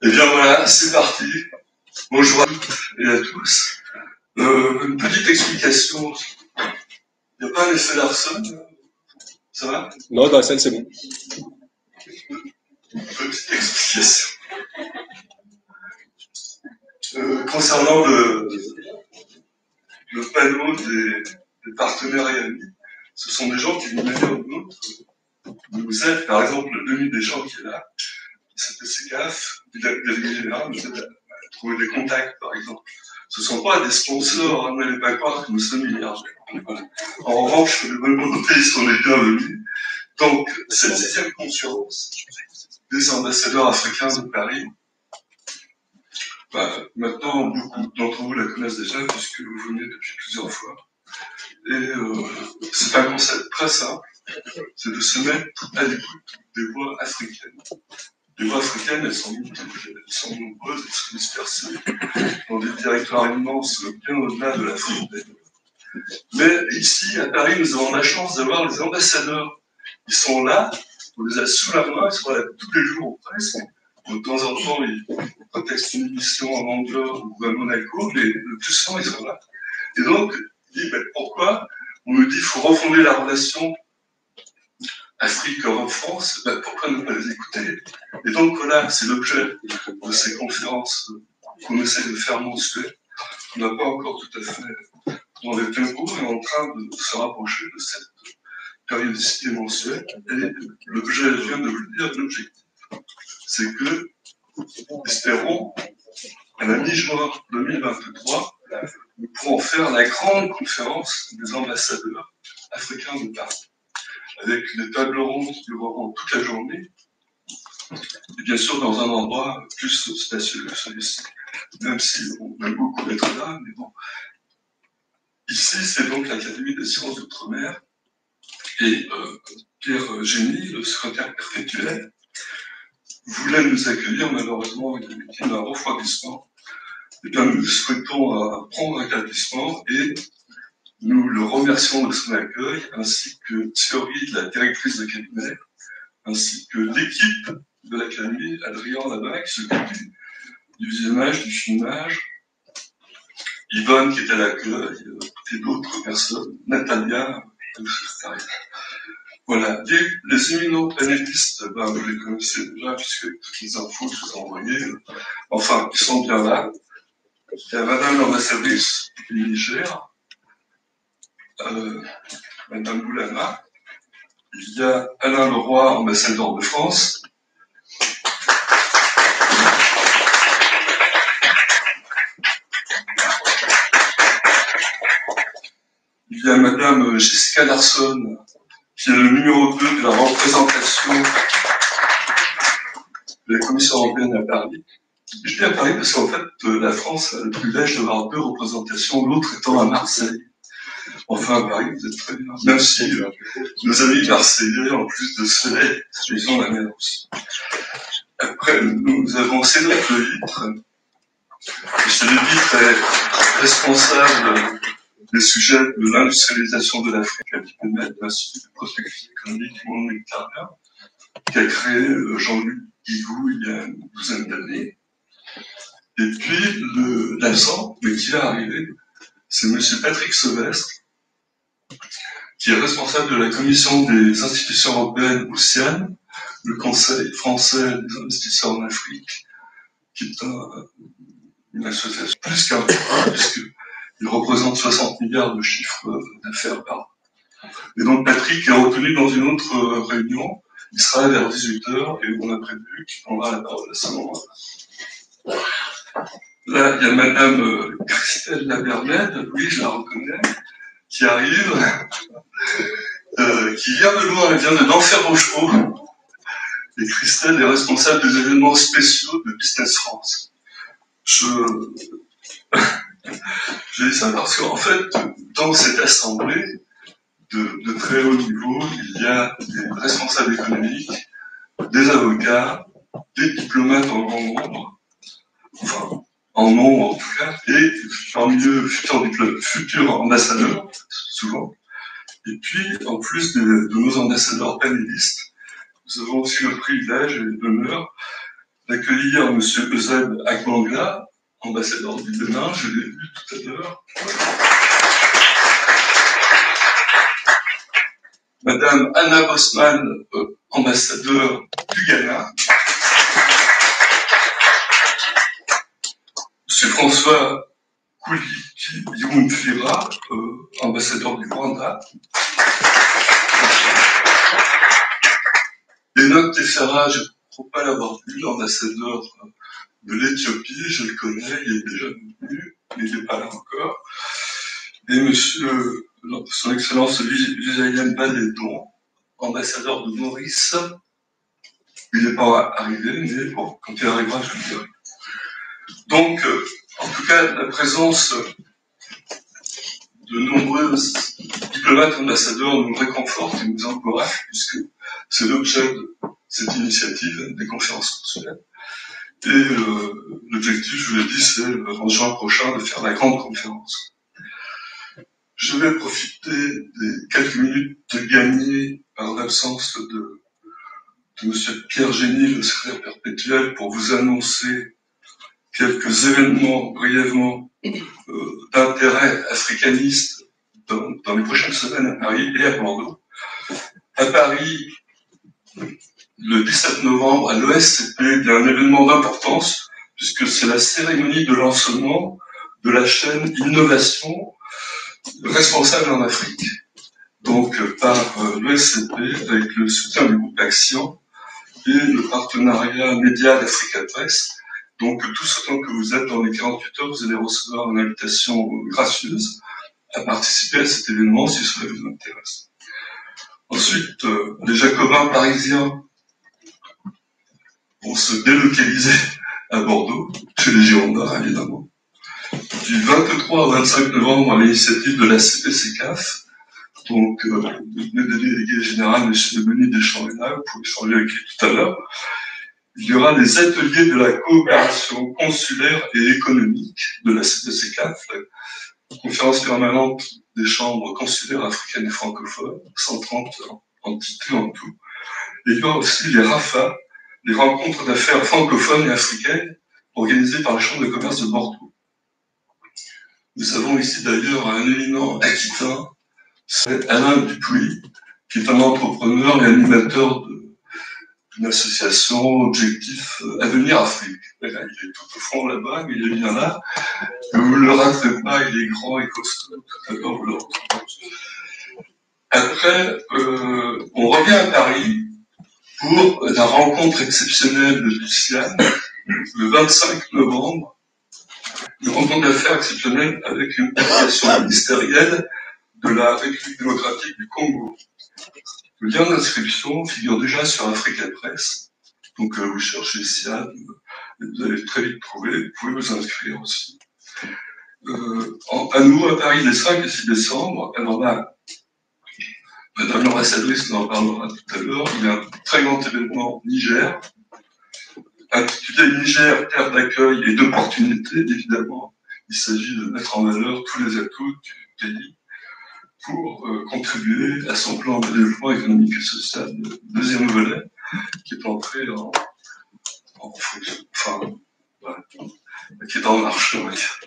Eh bien voilà, c'est parti. Bonjour à toutes et à tous. Une petite explication. Il n'y a pas un effet Larson? Ça va? Non, dans la scène, c'est bon. Petite explication. Concernant le panneau des partenaires et amis, ce sont des gens qui, d'une manière ou d'une autre, nous aident. Par exemple, Denis Deschamps qui est là, c'était CCAF, délégué général, nous aide à trouver des contacts, par exemple. Ce ne sont pas des sponsors, hein, n'allez pas croire que nous sommes milliardaires. En revanche, les bonnes volontés sont les bienvenus. Donc, cette 6e conférence des ambassadeurs africains de Paris, maintenant, beaucoup d'entre vous la connaissent déjà, puisque vous venez depuis plusieurs fois. Et c'est un concept très simple, c'est de se mettre à l'écoute des voix africaines. Les voix africaines, elles sont multiples, elles sont nombreuses, elles sont dispersées dans des territoires immenses, bien au-delà de la frontière. Mais ici, à Paris, nous avons la chance d'avoir les ambassadeurs. Ils sont là, on les a sous la main, ils sont là tous les jours presque. De temps en temps, ils prétextent une émission en Angleterre ou à Monaco, mais le plus souvent, ils sont là. Et donc, il dit, pourquoi on me dit qu'il faut refonder la relation Afrique, Europe, France, pourquoi ne pas les écouter? Et donc voilà, c'est l'objet de ces conférences qu'on essaie de faire mensuelles. On n'a pas encore tout à fait dans les tempos, et en train de se rapprocher de cette périodicité mensuelle. Et l'objet, je viens de vous le dire, l'objectif, c'est que, espérons, à la mi-juin 2023, nous pourrons faire la grande conférence des ambassadeurs africains de Paris, avec des tables rondes qui dureront toute la journée, et bien sûr dans un endroit plus spacieux que celui-ci, même si on aime beaucoup être là, mais bon. Ici, c'est donc l'Académie des sciences d'outre-mer, et Pierre Génie, le secrétaire perpétuel, voulait nous accueillir, malheureusement, il y a eu un refroidissement. Et bien, nous souhaitons un prompt rétablissement et nous le remercions de son accueil, ainsi que Thierry, la directrice de cabinet, ainsi que l'équipe de l'Académie, Adrien là-bas, qui s'occupe du visionnage, du filmage, Yvonne qui est à l'accueil, et d'autres personnes, Natalia, le secrétariat. Voilà, les éminents panélistes, vous les connaissez déjà, puisque toutes les infos que je vous ai envoyées, enfin, ils sont bien là. Il y a Madame l'ambassadrice du Niger, Madame Boulama, il y a Alain Leroy, ambassadeur de France, il y a Madame Jessica Larson, qui est le numéro 2 de la représentation de la Commission européenne à Paris. Je dis à Paris parce qu'en fait, la France a le privilège d'avoir 2 représentations, l'autre étant à Marseille. Enfin, à Paris, vous êtes très bien. Même si nos amis marseillais, en plus de soleil, ils ont la mer aussi. Après, nous avons Cédric Levitre. Cédric Levitre est responsable des sujets de l'industrialisation de l'Afrique à l'IPMED, l'Institut de prospective économique du monde méditerranéen, qui a créé Jean-Luc Guigou il y a une douzaine d'années. Et puis, l'absent, mais qui va arriver, c'est M. Patrick Sauvestre, qui est responsable de la commission des institutions européennes OCEANE, le Conseil français des investisseurs en Afrique, qui est une association plus qu'un puisqu'il représente 60 milliards de chiffres d'affaires par an. Et donc Patrick est retenu dans une autre réunion, il sera vers 18h et on a prévu qu'il prendra la parole à ce moment-là. Là, il y a Madame Christelle Labernède, oui, je la reconnais, qui arrive, qui vient de loin, elle vient de l'Enfer Rochereau. Et Christelle est responsable des événements spéciaux de Business France. J'ai dit ça parce qu'en fait, dans cette assemblée de très haut niveau, il y a des responsables économiques, des avocats, des diplomates en grand nombre, enfin, en nombre en tout cas, et parmi eux, futurs ambassadeurs, souvent. Et puis, en plus de nos ambassadeurs panélistes, nous avons aussi le privilège et l'honneur d'accueillir M. Euseb Agbangla, ambassadeur du Bénin, je l'ai vu tout à l'heure. Madame Anna Bosman, ambassadeur du Ghana. M. François Kuliki Yumfira, ambassadeur du Rwanda. Enoch Tefera, je ne crois pas l'avoir vu, l'ambassadeur de l'Éthiopie, je le connais, il est déjà venu, mais il n'est pas là encore. Et monsieur, son Excellence Visayan Balédon, ambassadeur de Maurice, il n'est pas arrivé, mais bon, quand il arrivera, je le dirai. Donc, en tout cas, la présence de nombreux diplomates ambassadeurs nous réconforte et nous encourage, puisque c'est l'objet de cette initiative des conférences consulaires. Et l'objectif, je vous l'ai dit, c'est en juin prochain de faire la grande conférence. Je vais profiter des quelques minutes gagnées par l'absence de M. Pierre Génie, le secrétaire perpétuel, pour vous annoncer quelques événements brièvement d'intérêt africaniste dans les prochaines semaines à Paris et à Bordeaux. À Paris, le 17 novembre, à l'OSCP, il y a un événement d'importance, puisque c'est la cérémonie de lancement de la chaîne Innovation responsable en Afrique. Donc, par l'OSCP, avec le soutien du groupe Action et le partenariat média d'Africa Press. Donc, tous autant que vous êtes dans les 48 heures, vous allez recevoir une invitation gracieuse à participer à cet événement si cela vous intéresse. Ensuite, les Jacobins parisiens vont se délocaliser à Bordeaux, chez les Girondins, évidemment. Du 23 au 25 novembre, à l'initiative de la CPCCAF, donc le délégué général, M. Denis Deschamps-Lénal, vous pouvez échanger avec lui tout à l'heure, il y aura les ateliers de la coopération consulaire et économique de la CPCCAF, la conférence permanente des chambres consulaires africaines et francophones, 130 entités en tout. Et il y aura aussi les RAFA, les rencontres d'affaires francophones et africaines, organisées par la Chambre de commerce de Bordeaux. Nous avons ici d'ailleurs un éminent aquitain, c'est Alain Dupuis, qui est un entrepreneur et animateur d'une association Objectif Avenir Afrique. Il est tout au fond là-bas, mais il est bien là. Vous ne le raterez pas, il est grand et costaud. Tout à l'heure, vous le retrouverez. Après, on revient à Paris pour la rencontre exceptionnelle de Luciane, le 25 novembre, une rencontre d'affaires exceptionnelle avec une délégation ministérielle de la République démocratique du Congo. Le lien d'inscription figure déjà sur Africa Press, donc vous cherchez SIAD, vous allez très vite trouver, vous pouvez vous inscrire aussi. À nouveau à Paris les 5 et 6 décembre, alors là, Madame l'ambassadrice nous en parlera tout à l'heure, il y a un très grand événement Niger, intitulé Niger, terre d'accueil et d'opportunités, évidemment. Il s'agit de mettre en valeur tous les atouts du pays pour contribuer à son plan de développement économique et social, le deuxième volet, qui est entré en fonction, enfin, voilà, qui est en marche, on va dire.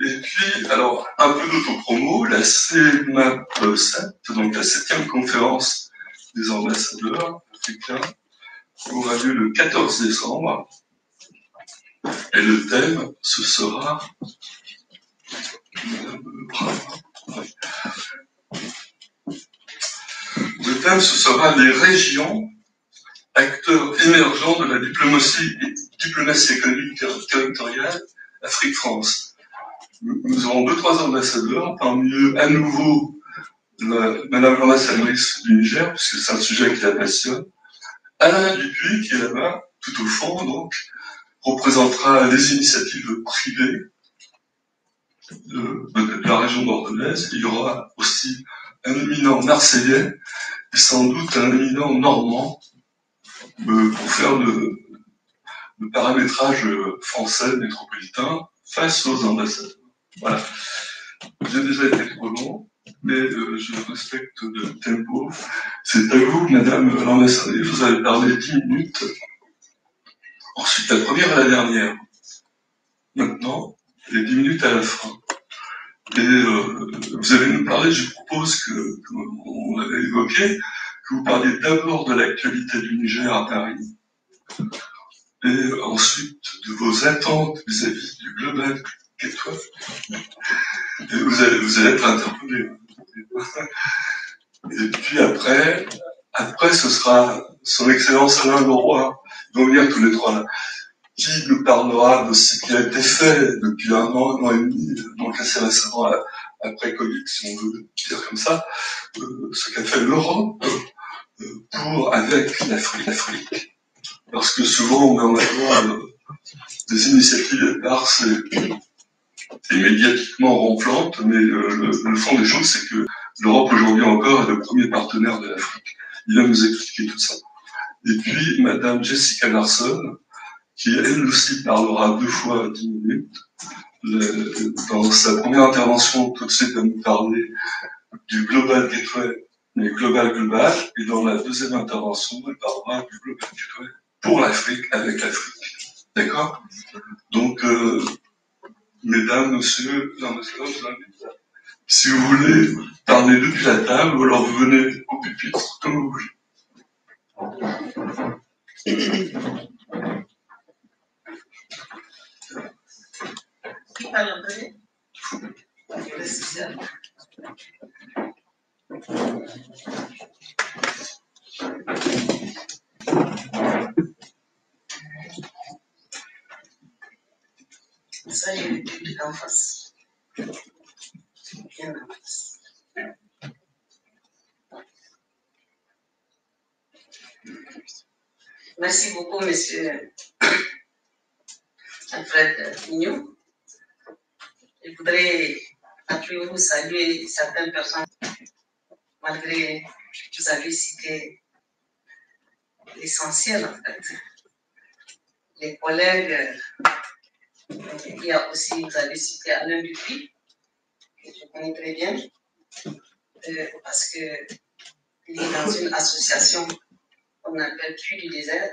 Et puis, alors, un peu d'autopromo, la CMAP 7, donc la 7e conférence des ambassadeurs africains, aura lieu le 14 décembre. Et le thème, ce sera... Le thème, ce sera les régions, acteurs émergents de la diplomatie économique territoriale Afrique-France. Nous aurons 2-3 ambassadeurs, parmi eux, à nouveau, Madame l'ambassadrice du Niger, puisque c'est un sujet qui la passionne. Alain Dupuis, qui est là-bas, tout au fond, donc, représentera les initiatives privées de la région bordelaise. Il y aura aussi un éminent marseillais et sans doute un éminent normand pour faire le paramétrage français métropolitain face aux ambassadeurs. Voilà. J'ai déjà été trop long, mais je respecte le tempo. C'est à vous, Madame l'ambassadrice, vous allez parler 10 minutes. Ensuite, la première à la dernière. Maintenant, les 10 minutes à la fin. Et vous allez nous parler, je propose que, comme on l'avait évoqué, que vous parliez d'abord de l'actualité du Niger à Paris, et ensuite de vos attentes vis-à-vis du Global Gateway. Et vous allez être interpellé. Et puis après, ce sera son Excellence Alain Leroy. Ils vont venir tous les trois là. Qui nous parlera de ce qui a été fait depuis un an et demi, donc assez récemment après Covid, si on veut dire comme ça, ce qu'a fait l'Europe avec l'Afrique. Parce que souvent on met en avant des initiatives éparses et médiatiquement ronflantes, mais le fond des choses, c'est que l'Europe aujourd'hui encore est le premier partenaire de l'Afrique. Il va nous expliquer tout ça. Et puis, Madame Jessica Larson, qui elle aussi parlera 2 fois 10 minutes. Dans sa première intervention, tout de suite, elle va nous parler du Global Gateway, mais global, et dans la deuxième intervention, elle parlera du Global Gateway pour l'Afrique, avec l'Afrique. D'accord? Donc, mesdames, messieurs, je vous invite. Si vous voulez parler depuis la table, ou alors vous venez au pupitre, comme vous voulez. Qui parle en premier? Ça, j'ai le public en face. Bien en face. Merci beaucoup, monsieur Alfred Mignot. Je voudrais après vous saluer certaines personnes, malgré que vous avez cité l'essentiel en fait. Les collègues, il y a aussi, vous avez cité Alain Dupuis, que je connais très bien, parce qu'il est dans une association qu'on appelle Puits du désert,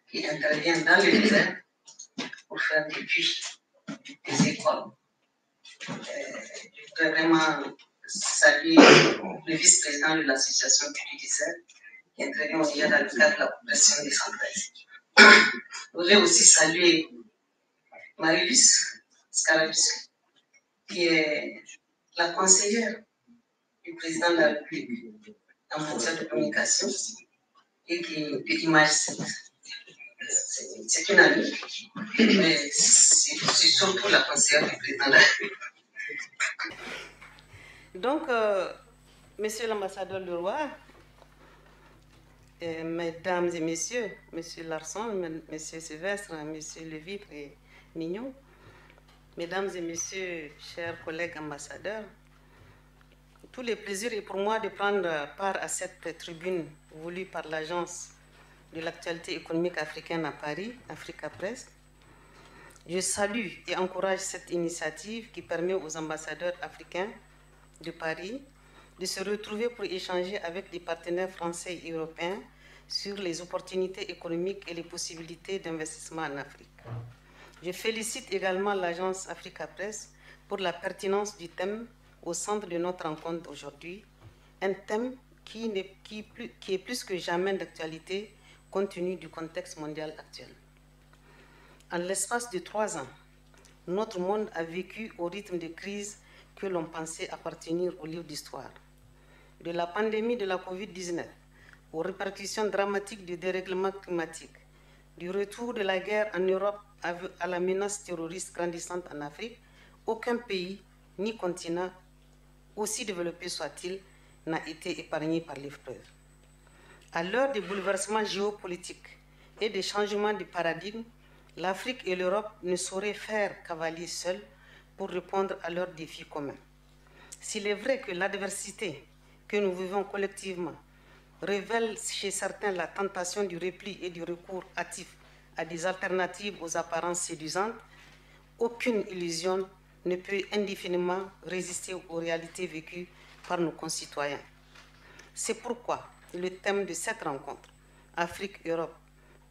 qui intervient dans le désert pour faire des puits, des écoles. Je voudrais vraiment saluer le vice-président de l'association Puits du désert, qui intervient aussi dans le cadre de la population décentralisée. Je voudrais aussi saluer Marie-Luce Scarabus, qui est la conseillère du président de la République en matière de communication et de l'image. C'est une amie, mais c'est surtout la conseillère du président de la République. Donc, monsieur l'ambassadeur Leroy, mesdames et messieurs, monsieur Larson, monsieur Sylvestre, monsieur Levitre et Mignon, mesdames et messieurs, chers collègues ambassadeurs, tout le plaisir est pour moi de prendre part à cette tribune voulue par l'Agence de l'actualité économique africaine à Paris, Africa Press. Je salue et encourage cette initiative qui permet aux ambassadeurs africains de Paris de se retrouver pour échanger avec des partenaires français et européens sur les opportunités économiques et les possibilités d'investissement en Afrique. Je félicite également l'agence Africa Press pour la pertinence du thème au centre de notre rencontre aujourd'hui, un thème qui est plus que jamais d'actualité compte tenu du contexte mondial actuel. En l'espace de 3 ans, notre monde a vécu au rythme de crise que l'on pensait appartenir au livre d'histoire. De la pandémie de la Covid-19 aux répercussions dramatiques du dérèglement climatique, du retour de la guerre en Europe à la menace terroriste grandissante en Afrique, aucun pays ni continent, aussi développé soit-il, n'a été épargné par l'épreuve. À l'heure des bouleversements géopolitiques et des changements de paradigme, l'Afrique et l'Europe ne sauraient faire cavalier seuls pour répondre à leurs défis communs. S'il est vrai que l'adversité que nous vivons collectivement révèle chez certains la tentation du repli et du recours hâtif à des alternatives aux apparences séduisantes, aucune illusion ne peut indéfiniment résister aux réalités vécues par nos concitoyens. C'est pourquoi le thème de cette rencontre, Afrique-Europe,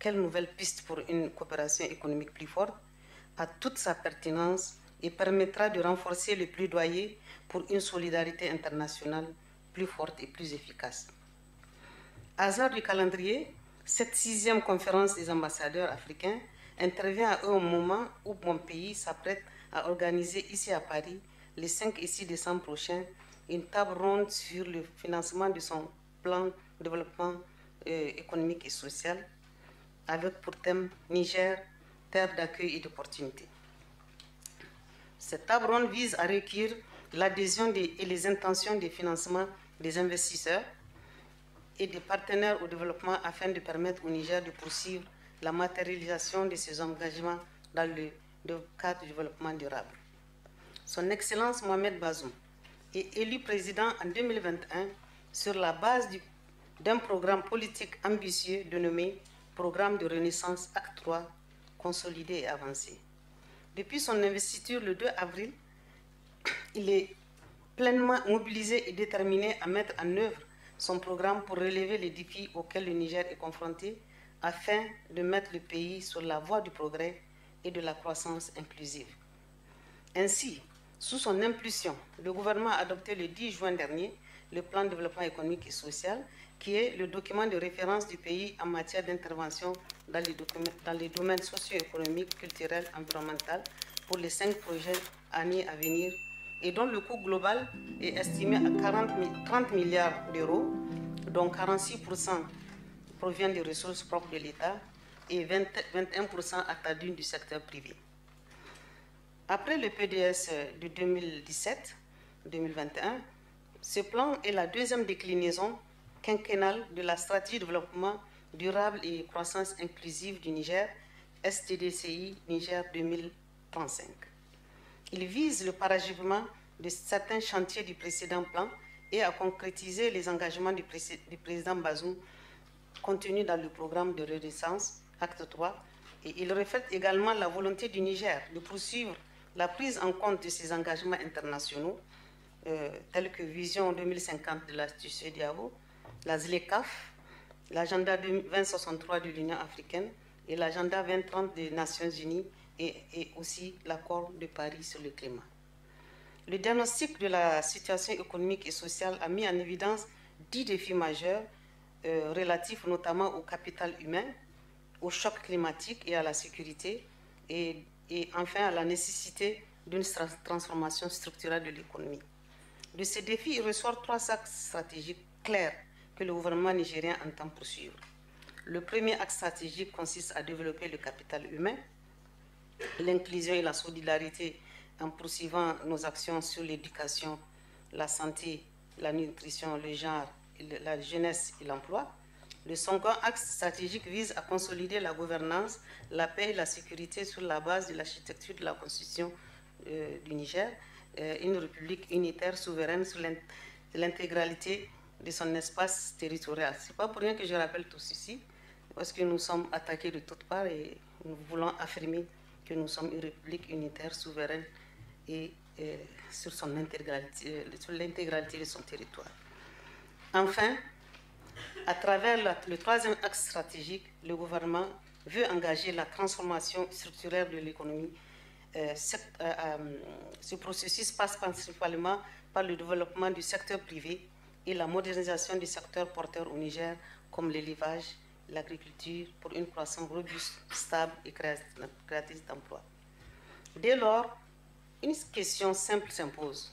quelle nouvelle piste pour une coopération économique plus forte, a toute sa pertinence et permettra de renforcer le plaidoyer pour une solidarité internationale plus forte et plus efficace. Hasard du calendrier, cette 6e conférence des ambassadeurs africains intervient à un moment où mon pays s'apprête à organiser ici à Paris, les 5 et 6 décembre prochains, une table ronde sur le financement de son plan de développement économique et social, avec pour thème Niger, terre d'accueil et d'opportunités. Cette table ronde vise à recueillir l'adhésion et les intentions de financement des investisseurs et des partenaires au développement afin de permettre au Niger de poursuivre la matérialisation de ses engagements dans le cadre du développement durable. Son Excellence Mohamed Bazoum est élu président en 2021 sur la base d'un programme politique ambitieux dénommé Programme de Renaissance Acte 3, consolidé et avancé. Depuis son investiture le 2 avril, il est pleinement mobilisé et déterminé à mettre en œuvre son programme pour relever les défis auxquels le Niger est confronté afin de mettre le pays sur la voie du progrès et de la croissance inclusive. Ainsi, sous son impulsion, le gouvernement a adopté le 10 juin dernier le plan de développement économique et social, qui est le document de référence du pays en matière d'intervention dans les domaines socio-économiques, culturels, environnementaux pour les 5 prochaines années à venir et dont le coût global est estimé à 30 milliards d'euros, dont 46% provient des ressources propres de l'État et 21% attendus du secteur privé. Après le PDS de 2017-2021, ce plan est la 2e déclinaison quinquennale de la stratégie de développement durable et croissance inclusive du Niger, STDCI Niger 2035. Il vise le parachèvement de certains chantiers du précédent plan et à concrétiser les engagements du président Bazoum contenus dans le programme de Renaissance, Acte 3, et il reflète également la volonté du Niger de poursuivre la prise en compte de ses engagements internationaux, tels que Vision 2050 de l'Institut CEDEAO, la ZLECAf, l'agenda 2063 de l'Union africaine et l'agenda 2030 des Nations Unies et aussi l'accord de Paris sur le climat. Le diagnostic de la situation économique et sociale a mis en évidence 10 défis majeurs relatifs notamment au capital humain, au choc climatique et à la sécurité, et enfin à la nécessité d'une transformation structurelle de l'économie. De ces défis, il ressort 3 axes stratégiques clairs que le gouvernement nigérien entend poursuivre. Le premier axe stratégique consiste à développer le capital humain, l'inclusion et la solidarité en poursuivant nos actions sur l'éducation, la santé, la nutrition, le genre, la jeunesse et l'emploi. Le second axe stratégique vise à consolider la gouvernance, la paix et la sécurité sur la base de l'architecture de la Constitution du Niger, une république unitaire souveraine sur l'intégralité de son espace territorial. Ce n'est pas pour rien que je rappelle tout ceci, parce que nous sommes attaqués de toutes parts et nous voulons affirmer que nous sommes une république unitaire souveraine et sur l'intégralité de son territoire. Enfin, à travers le troisième axe stratégique, le gouvernement veut engager la transformation structurelle de l'économie. Ce processus passe principalement par le développement du secteur privé et la modernisation des secteurs porteurs au Niger, comme l'élevage, l'agriculture, pour une croissance robuste, stable et créatrice d'emplois. Dès lors, une question simple s'impose.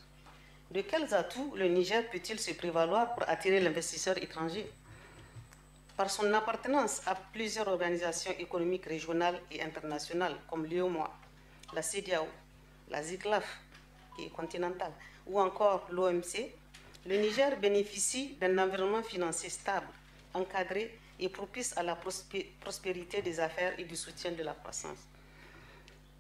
De quels atouts le Niger peut-il se prévaloir pour attirer l'investisseur étranger? Par son appartenance à plusieurs organisations économiques régionales et internationales, comme l'UEMOA, la CEDEAO, la ZLECAf, qui est continentale, ou encore l'OMC, le Niger bénéficie d'un environnement financier stable, encadré et propice à la prospérité des affaires et du soutien de la croissance.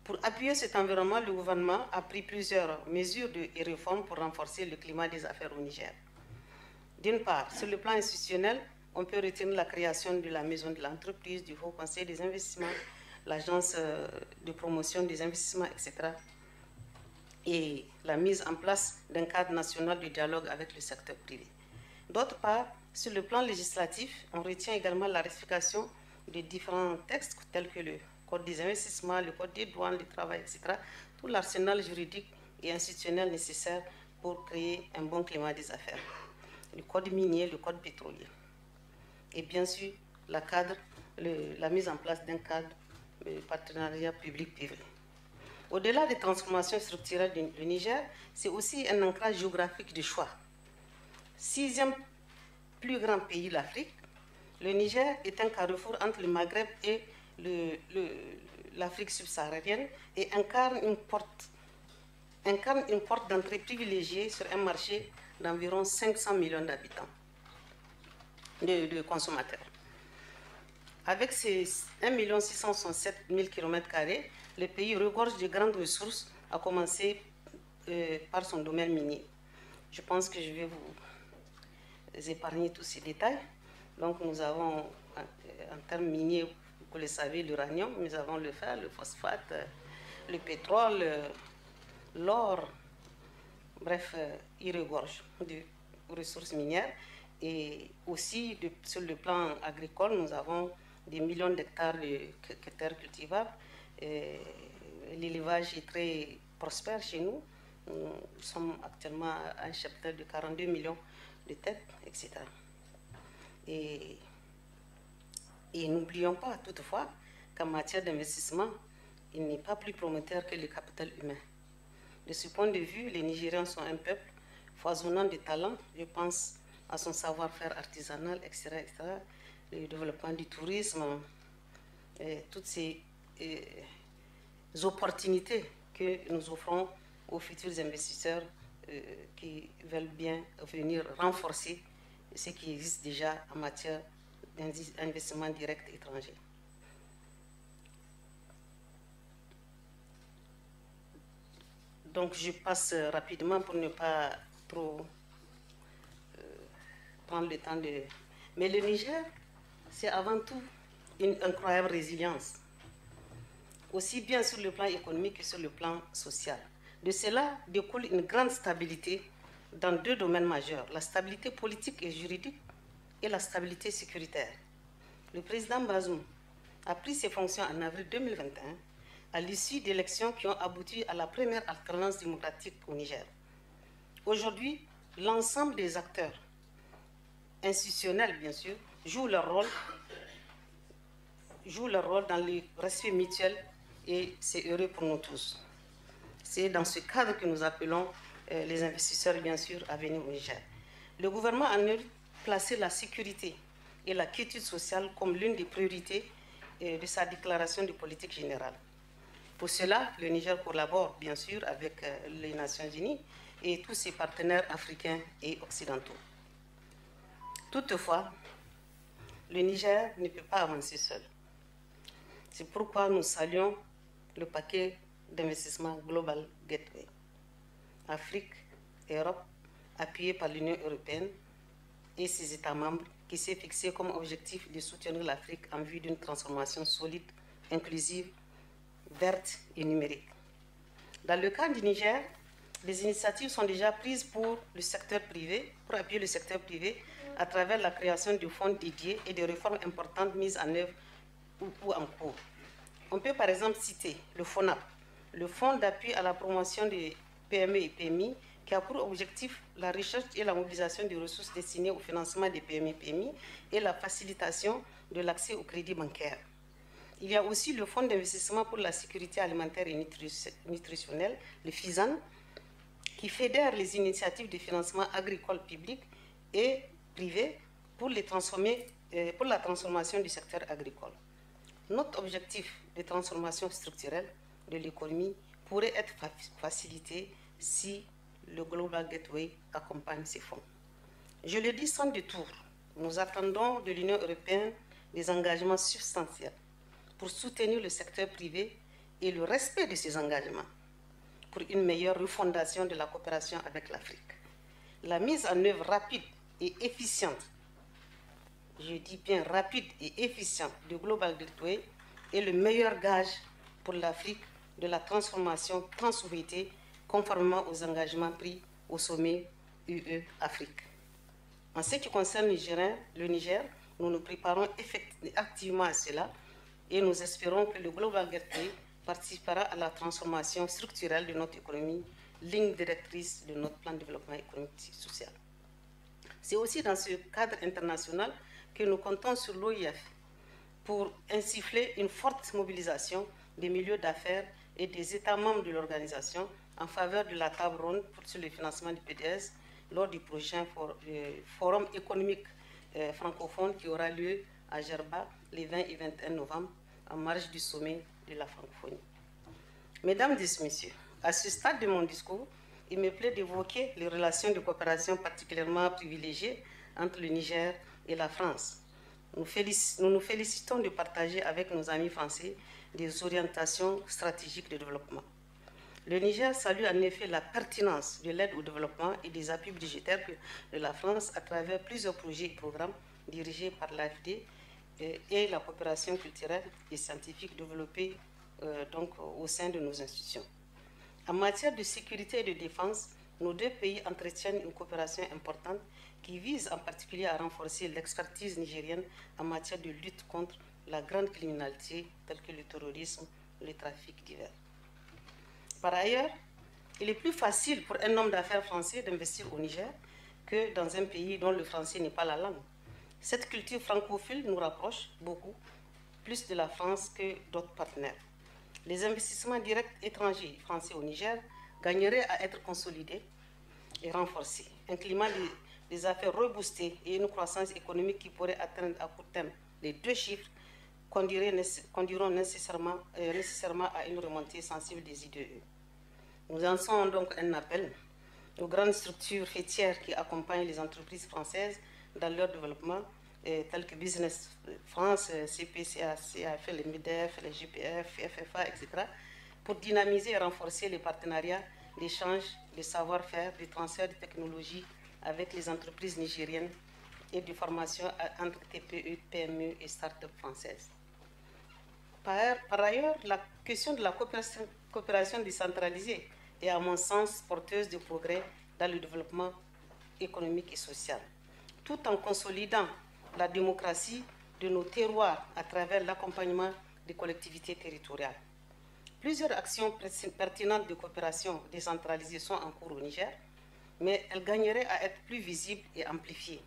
Pour appuyer cet environnement, le gouvernement a pris plusieurs mesures et réformes pour renforcer le climat des affaires au Niger. D'une part, sur le plan institutionnel, on peut retenir la création de la Maison de l'entreprise, du Haut Conseil des investissements, l'Agence de promotion des investissements, etc. et la mise en place d'un cadre national de dialogue avec le secteur privé. D'autre part, sur le plan législatif, on retient également la ratification de différents textes tels que le Code des investissements, le Code des douanes, du travail, etc. Tout l'arsenal juridique et institutionnel nécessaire pour créer un bon climat des affaires. Le Code minier, le Code pétrolier. Et bien sûr, la mise en place d'un cadre de partenariat public-privé. Au-delà des transformations structurelles du Niger, c'est aussi un ancrage géographique de choix. 6e plus grand pays d'Afrique, le Niger est un carrefour entre le Maghreb et l'Afrique subsaharienne et incarne une porte d'entrée privilégiée sur un marché d'environ 500 millions d'habitants, de consommateurs. Avec ses 1 667 000 km², le pays regorge de grandes ressources, à commencer par son domaine minier. Je pense que je vais vous épargner tous ces détails. Donc nous avons, en termes miniers, vous le savez, l'uranium, nous avons le fer, le phosphate, le pétrole, l'or. Bref, il regorge de ressources minières. Et aussi, sur le plan agricole, nous avons des millions d'hectares de terres cultivables. L'élevage est très prospère chez nous. Nous sommes actuellement à un cheptel de 42 millions de têtes, etc. Et n'oublions pas toutefois qu'en matière d'investissement, il n'est pas plus prometteur que le capital humain. De ce point de vue, les Nigériens sont un peuple foisonnant de talents. Je pense à son savoir-faire artisanal, etc., etc., le développement du tourisme, toutes ces opportunités que nous offrons aux futurs investisseurs qui veulent bien venir renforcer ce qui existe déjà en matière d'investissement direct étranger. Donc je passe rapidement pour ne pas trop prendre le temps de... Mais le Niger, c'est avant tout une incroyable résilience, aussi bien sur le plan économique que sur le plan social. De cela découle une grande stabilité dans 2 domaines majeurs, la stabilité politique et juridique et la stabilité sécuritaire. Le président Bazoum a pris ses fonctions en avril 2021 à l'issue d'élections qui ont abouti à la première alternance démocratique au Niger. Aujourd'hui, l'ensemble des acteurs institutionnels, bien sûr, jouent leur rôle dans le respect mutuel et c'est heureux pour nous tous. C'est dans ce cadre que nous appelons les investisseurs, bien sûr, à venir au Niger. Le gouvernement a placé la sécurité et la quiétude sociale comme l'une des priorités de sa déclaration de politique générale. Pour cela, le Niger collabore, bien sûr, avec les Nations Unies et tous ses partenaires africains et occidentaux. Toutefois, le Niger ne peut pas avancer seul. C'est pourquoi nous saluons le paquet d'investissement Global Gateway, Afrique et Europe, appuyé par l'Union européenne et ses États membres, qui s'est fixé comme objectif de soutenir l'Afrique en vue d'une transformation solide, inclusive, verte et numérique. Dans le cas du Niger, des initiatives sont déjà prises pour appuyer le secteur privé à travers la création de fonds dédiés et de réformes importantes mises en œuvre ou en cours. On peut par exemple citer le FONAP, le Fonds d'appui à la promotion des PME et PMI, qui a pour objectif la recherche et la mobilisation des ressources destinées au financement des PME et PMI et la facilitation de l'accès au crédit bancaire. Il y a aussi le Fonds d'investissement pour la sécurité alimentaire et nutritionnelle, le FISAN, qui fédère les initiatives de financement agricole public et privé pour la transformation du secteur agricole. Notre objectif de transformation structurelle de l'économie pourrait être facilité si le Global Gateway accompagne ces fonds. Je le dis sans détour, nous attendons de l'Union européenne des engagements substantiels pour soutenir le secteur privé et le respect de ces engagements pour une meilleure refondation de la coopération avec l'Afrique. La mise en œuvre rapide et efficiente, je dis bien rapide et efficiente, du Global Gateway est le meilleur gage pour l'Afrique de la transformation tant souhaitée conformément aux engagements pris au sommet UE-Afrique. En ce qui concerne le Niger, Nous nous préparons activement à cela et nous espérons que le Global Gateway participera à la transformation structurelle de notre économie, ligne directrice de notre plan de développement économique et social. C'est aussi dans ce cadre international que nous comptons sur l'OIF pour insuffler une forte mobilisation des milieux d'affaires et des États membres de l'organisation en faveur de la table ronde sur le financement du PDS lors du prochain forum économique francophone qui aura lieu à Djerba les 20 et 21 novembre en marge du sommet de la francophonie. Mesdames et messieurs, à ce stade de mon discours, il me plaît d'évoquer les relations de coopération particulièrement privilégiées entre le Niger et la France. Nous nous félicitons de partager avec nos amis français des orientations stratégiques de développement. Le Niger salue en effet la pertinence de l'aide au développement et des appuis budgétaires de la France à travers plusieurs projets et programmes dirigés par l'AFD et la coopération culturelle et scientifique développée au sein de nos institutions. En matière de sécurité et de défense, nos deux pays entretiennent une coopération importante qui vise en particulier à renforcer l'expertise nigérienne en matière de lutte contre la grande criminalité telle que le terrorisme, le trafic divers. Par ailleurs, il est plus facile pour un homme d'affaires français d'investir au Niger que dans un pays dont le français n'est pas la langue. Cette culture francophile nous rapproche beaucoup plus de la France que d'autres partenaires. Les investissements directs étrangers français au Niger gagneraient à être consolidés et renforcés. Un climat des affaires reboosté et une croissance économique qui pourrait atteindre à court terme les 2 chiffres conduiront nécessairement à une remontée sensible des IDE. Nous lançons donc un appel aux grandes structures faîtières qui accompagnent les entreprises françaises dans leur développement, telles que Business France, CPCA, CAF, les MEDEF, les GPF, FFA, etc., pour dynamiser et renforcer les partenariats d'échange, de savoir-faire, de transfert de technologies avec les entreprises nigériennes et de formation entre TPE, PME et start-up françaises. Par ailleurs, la question de la coopération décentralisée est, à mon sens, porteuse de progrès dans le développement économique et social, tout en consolidant la démocratie de nos terroirs à travers l'accompagnement des collectivités territoriales. Plusieurs actions pertinentes de coopération décentralisée sont en cours au Niger, mais elles gagneraient à être plus visibles et amplifiées.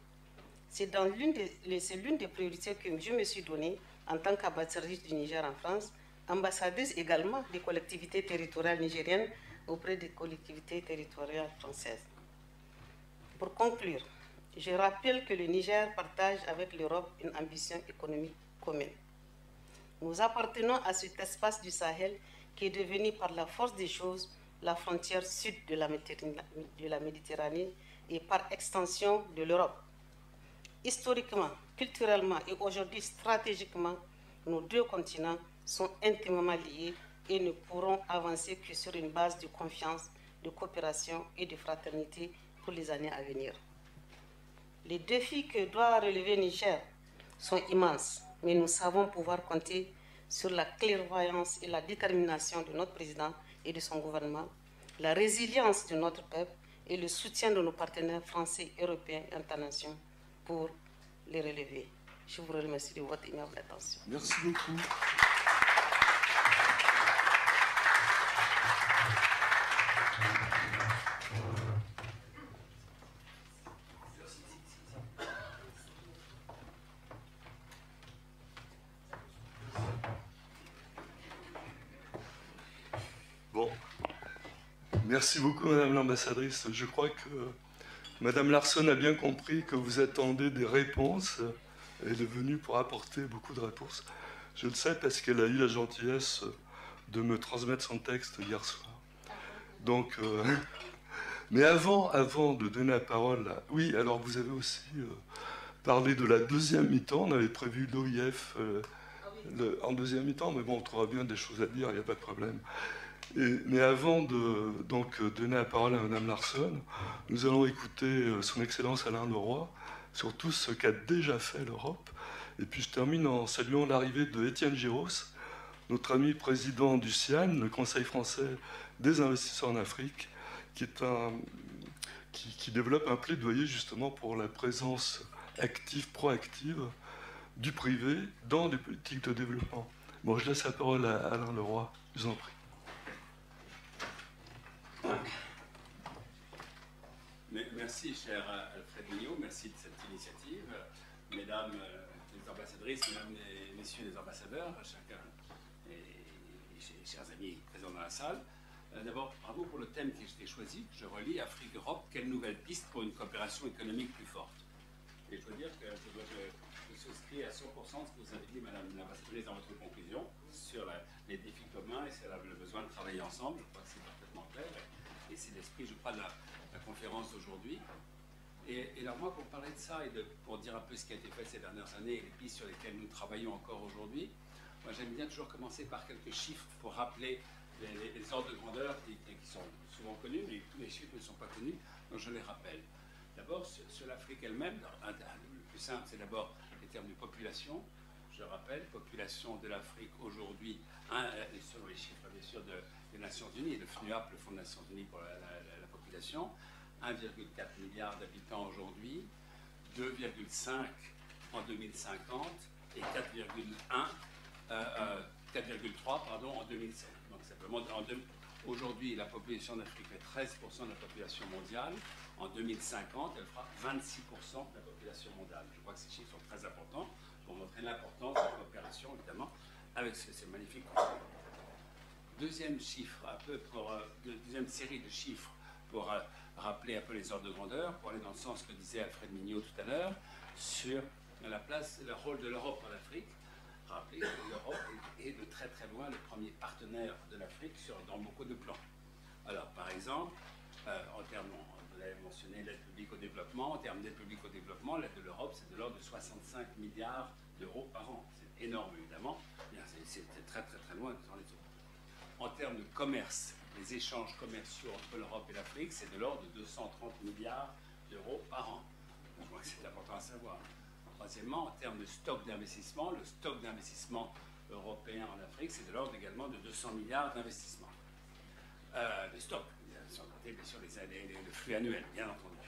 C'est l'une des priorités que je me suis donnée en tant qu'ambassadrice du Niger en France, ambassadrice également des collectivités territoriales nigériennes auprès des collectivités territoriales françaises. Pour conclure, je rappelle que le Niger partage avec l'Europe une ambition économique commune. Nous appartenons à cet espace du Sahel qui est devenu par la force des choses la frontière sud de la Méditerranée et par extension de l'Europe. Historiquement, culturellement et aujourd'hui stratégiquement, nos 2 continents sont intimement liés et ne pourront avancer que sur une base de confiance, de coopération et de fraternité pour les années à venir. Les défis que doit relever Niger sont immenses, mais nous savons pouvoir compter sur la clairvoyance et la détermination de notre président et de son gouvernement, la résilience de notre peuple et le soutien de nos partenaires français, européens et internationaux pour les relever. Je vous remercie de votre aimable attention. Merci beaucoup. Bon, merci beaucoup Madame l'ambassadrice. Je crois que Madame Larsson a bien compris que vous attendez des réponses. Elle est venue pour apporter beaucoup de réponses. Je le sais parce qu'elle a eu la gentillesse de me transmettre son texte hier soir. Donc, mais avant de donner la parole, oui, alors vous avez aussi parlé de la deuxième mi-temps. On avait prévu l'OIF en deuxième mi-temps, mais bon, on trouvera bien des choses à dire, il n'y a pas de problème. Mais avant de donner la parole à Mme Larsson, nous allons écouter son Excellence Alain Leroy sur tout ce qu'a déjà fait l'Europe. Et puis je termine en saluant l'arrivée de Étienne Giros, notre ami président du CIAN, le Conseil français des investisseurs en Afrique, qui développe un plaidoyer justement pour la présence active, proactive du privé dans des politiques de développement. Bon, je laisse la parole à Alain Leroy, je vous en prie. Merci, cher Alfred Mignot, merci de cette initiative. Mesdames les ambassadrices, mesdames et messieurs les ambassadeurs, chacun et chers amis présents dans la salle. D'abord, bravo pour le thème qui a été choisi. Je relis Afrique-Europe, quelle nouvelle piste pour une coopération économique plus forte. Et je dois dire que je souscris à 100% de ce que vous avez dit, madame l'ambassadrice, dans votre conclusion, sur les défis communs et sur le besoin de travailler ensemble. Je crois que c'est parfaitement clair. Et c'est l'esprit, je crois, de la conférence d'aujourd'hui. Et alors moi, pour parler de ça et pour dire un peu ce qui a été fait ces dernières années et les pistes sur lesquelles nous travaillons encore aujourd'hui, moi j'aime bien toujours commencer par quelques chiffres pour rappeler les ordres de grandeur qui sont souvent connus, mais tous les chiffres ne sont pas connus, donc je les rappelle. D'abord, sur l'Afrique elle-même, le plus simple, c'est d'abord les termes de population. Je rappelle, population de l'Afrique aujourd'hui, selon les chiffres bien sûr des Nations Unies, le FNUAP, le Fonds des Nations Unies pour la population, 1,4 milliard d'habitants aujourd'hui, 2,5 en 2050 et 4,3 en 2007. Donc simplement, aujourd'hui, la population d'Afrique fait 13% de la population mondiale. En 2050, elle fera 26% de la population mondiale. Je crois que ces chiffres sont très importants pour montrer l'importance de la coopération, évidemment, avec ces magnifiques continents. Deuxième chiffre, deuxième série de chiffres pour rappeler un peu les ordres de grandeur, pour aller dans le sens que disait Alfred Mignot tout à l'heure, sur la place, le rôle de l'Europe en Afrique. Rappeler que l'Europe est de très très loin le premier partenaire de l'Afrique dans beaucoup de plans. Alors, par exemple, en termes, vous avez mentionné l'aide publique au développement, en termes d'aide publique au développement, l'aide de l'Europe, c'est de l'ordre de 65 milliards d'euros par an. C'est énorme, évidemment. C'est très très très loin dans les autres. En termes de commerce, les échanges commerciaux entre l'Europe et l'Afrique, c'est de l'ordre de 230 milliards d'euros par an. Je crois que c'est important à savoir. Troisièmement, en termes de stock d'investissement, le stock d'investissement européen en Afrique, c'est de l'ordre également de 200 milliards d'investissements. Le stock, sans compter bien sûr le flux annuel, bien entendu.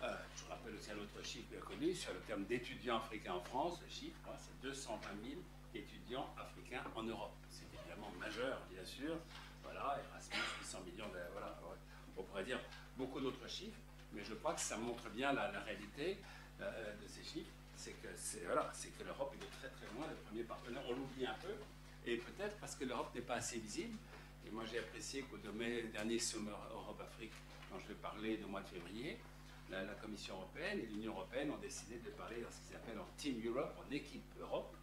Je rappelle aussi un autre chiffre bien connu, sur le terme d'étudiants africains en France, le chiffre, c'est 220 000 étudiants africains en Europe. C'est évidemment majeur, bien sûr. Voilà, Erasmus, 800 millions, voilà, on pourrait dire beaucoup d'autres chiffres, mais je crois que ça montre bien la réalité de ces chiffres, c'est que l'Europe est de très très loin le premier partenaire. On l'oublie un peu, et peut-être parce que l'Europe n'est pas assez visible. Et moi j'ai apprécié qu'au dernier sommet Europe-Afrique, quand je vais parler du mois de février, la Commission européenne et l'Union européenne ont décidé de parler dans ce qu'ils appellent en Team Europe, en équipe Europe,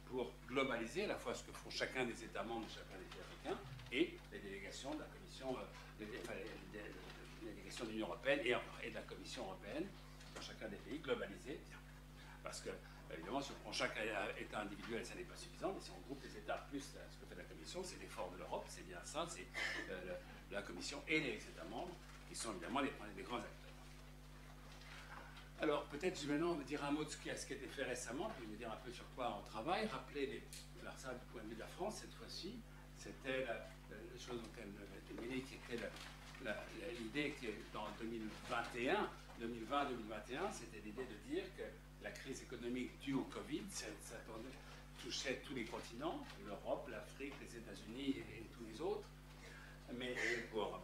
pour globaliser à la fois ce que font chacun des États membres de chacun des pays africains et les délégations de la Commission, les délégations de l'Union européenne et de la Commission européenne dans chacun des pays, globalisés. Parce que, évidemment, si on prend chaque État individuel, ça n'est pas suffisant, mais si on groupe les États plus ce que fait la Commission, c'est l'effort de l'Europe, c'est bien ça, c'est la Commission et les États membres qui sont évidemment les grands acteurs. Alors, peut-être je vais maintenant dire un mot de ce qui a été fait récemment, puis vous dire un peu sur quoi on travaille, rappeler alors ça, du point de vue de la France, cette fois-ci, c'était la chose dont elle était mêlée, qui était l'idée que dans 2020-2021, c'était l'idée de dire que la crise économique due au Covid, ça touchait tous les continents, l'Europe, l'Afrique, les États-Unis et tous les autres, mais pour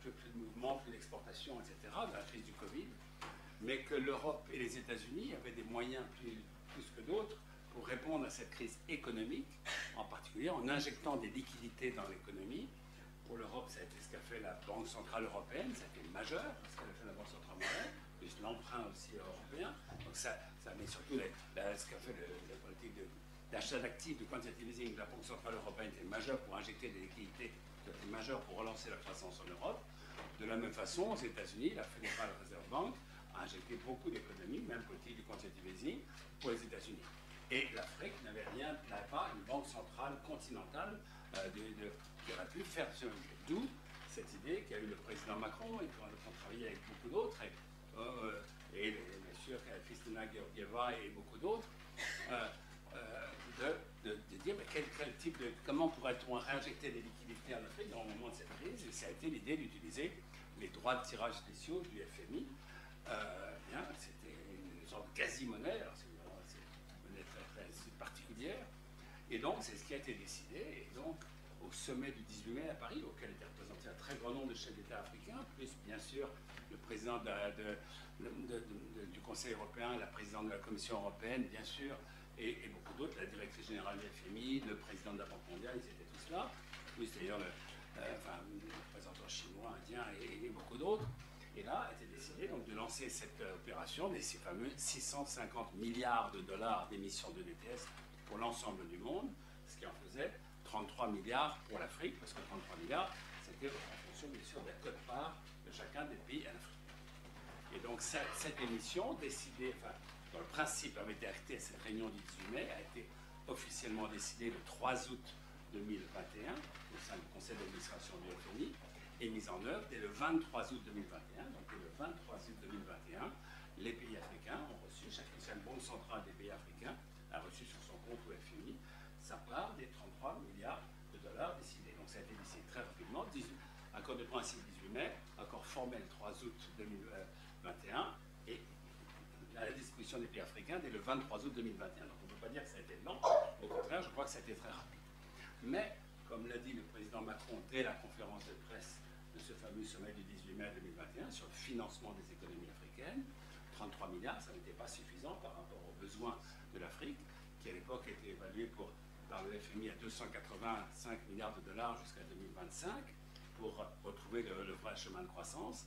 plus de mouvements, plus d'exportation, etc., de la crise du Covid, mais que l'Europe et les États-Unis avaient des moyens plus que d'autres pour répondre à cette crise économique, en particulier en injectant des liquidités dans l'économie. Pour l'Europe, ça a été ce qu'a fait la Banque Centrale Européenne, ça a été majeur, ce qu'elle a fait la Banque Centrale Européenne, plus l'emprunt aussi européen. Donc ça met surtout ce qu'a fait la politique d'achat d'actifs, de quantitative easing de la Banque Centrale Européenne était majeur pour injecter des liquidités, était majeur pour relancer la croissance en Europe. De la même façon, aux États-Unis, la Federal Reserve Bank a injecté beaucoup d'économies, même politique du quantitative easing, pour les États-Unis. Et l'Afrique n'avait pas une banque centrale continentale qui aurait pu faire ce. D'où cette idée qu'a eu le président Macron, et qu'on a travaillé avec beaucoup d'autres, et bien sûr Kristalina Georgieva et beaucoup d'autres, de dire mais comment pourrait-on réinjecter des liquidités en Afrique dans le moment de cette crise. Et ça a été l'idée d'utiliser les droits de tirage spéciaux du FMI. C'était une sorte de quasi-monnaie, alors c'est une monnaie intermédiaires. Et donc, c'est ce qui a été décidé. Et donc, au sommet du 18 mai à Paris, auquel était représenté un très grand nombre de chefs d'État africains, plus bien sûr le président du Conseil européen, la présidente de la Commission européenne, bien sûr, et beaucoup d'autres, la directrice générale du FMI, le président de la Banque mondiale, ils étaient tous là, plus d'ailleurs le représentant chinois, indien et beaucoup d'autres. Et là, a été décidé donc, de lancer cette opération, ces fameux 650 milliards de dollars d'émissions de DTS pour l'ensemble du monde, ce qui en faisait 33 milliards pour l'Afrique, parce que 33 milliards, c'était en fonction, bien sûr, de la quote-part de chacun des pays en Afrique. Et donc, cette émission, décidée, enfin, dans le principe avait été actée à cette réunion du 18 mai, a été officiellement décidée le 3 août 2021, au sein du conseil d'administration du FMI, et mise en œuvre dès le 23 août 2021. Donc, dès le 23 août 2021, les pays africains ont reçu, chaque banque centrale des pays africains a reçu sur son compte au FMI sa part des 33 milliards de dollars décidés. Donc ça a été décidé très rapidement. Accord de principe 18 mai, accord formel 3 août 2021 et à la disposition des pays africains dès le 23 août 2021. Donc on ne peut pas dire que ça a été lent, au contraire, je crois que ça a été très rapide. Mais, comme l'a dit le président Macron dès la conférence de presse de ce fameux sommet du 18 mai 2021 sur le financement des économies africaines, 33 milliards, ça n'était pas suffisant par rapport aux besoins de l'Afrique, qui à l'époque était évalué par le FMI à 285 milliards de dollars jusqu'à 2025, pour retrouver le vrai chemin de croissance.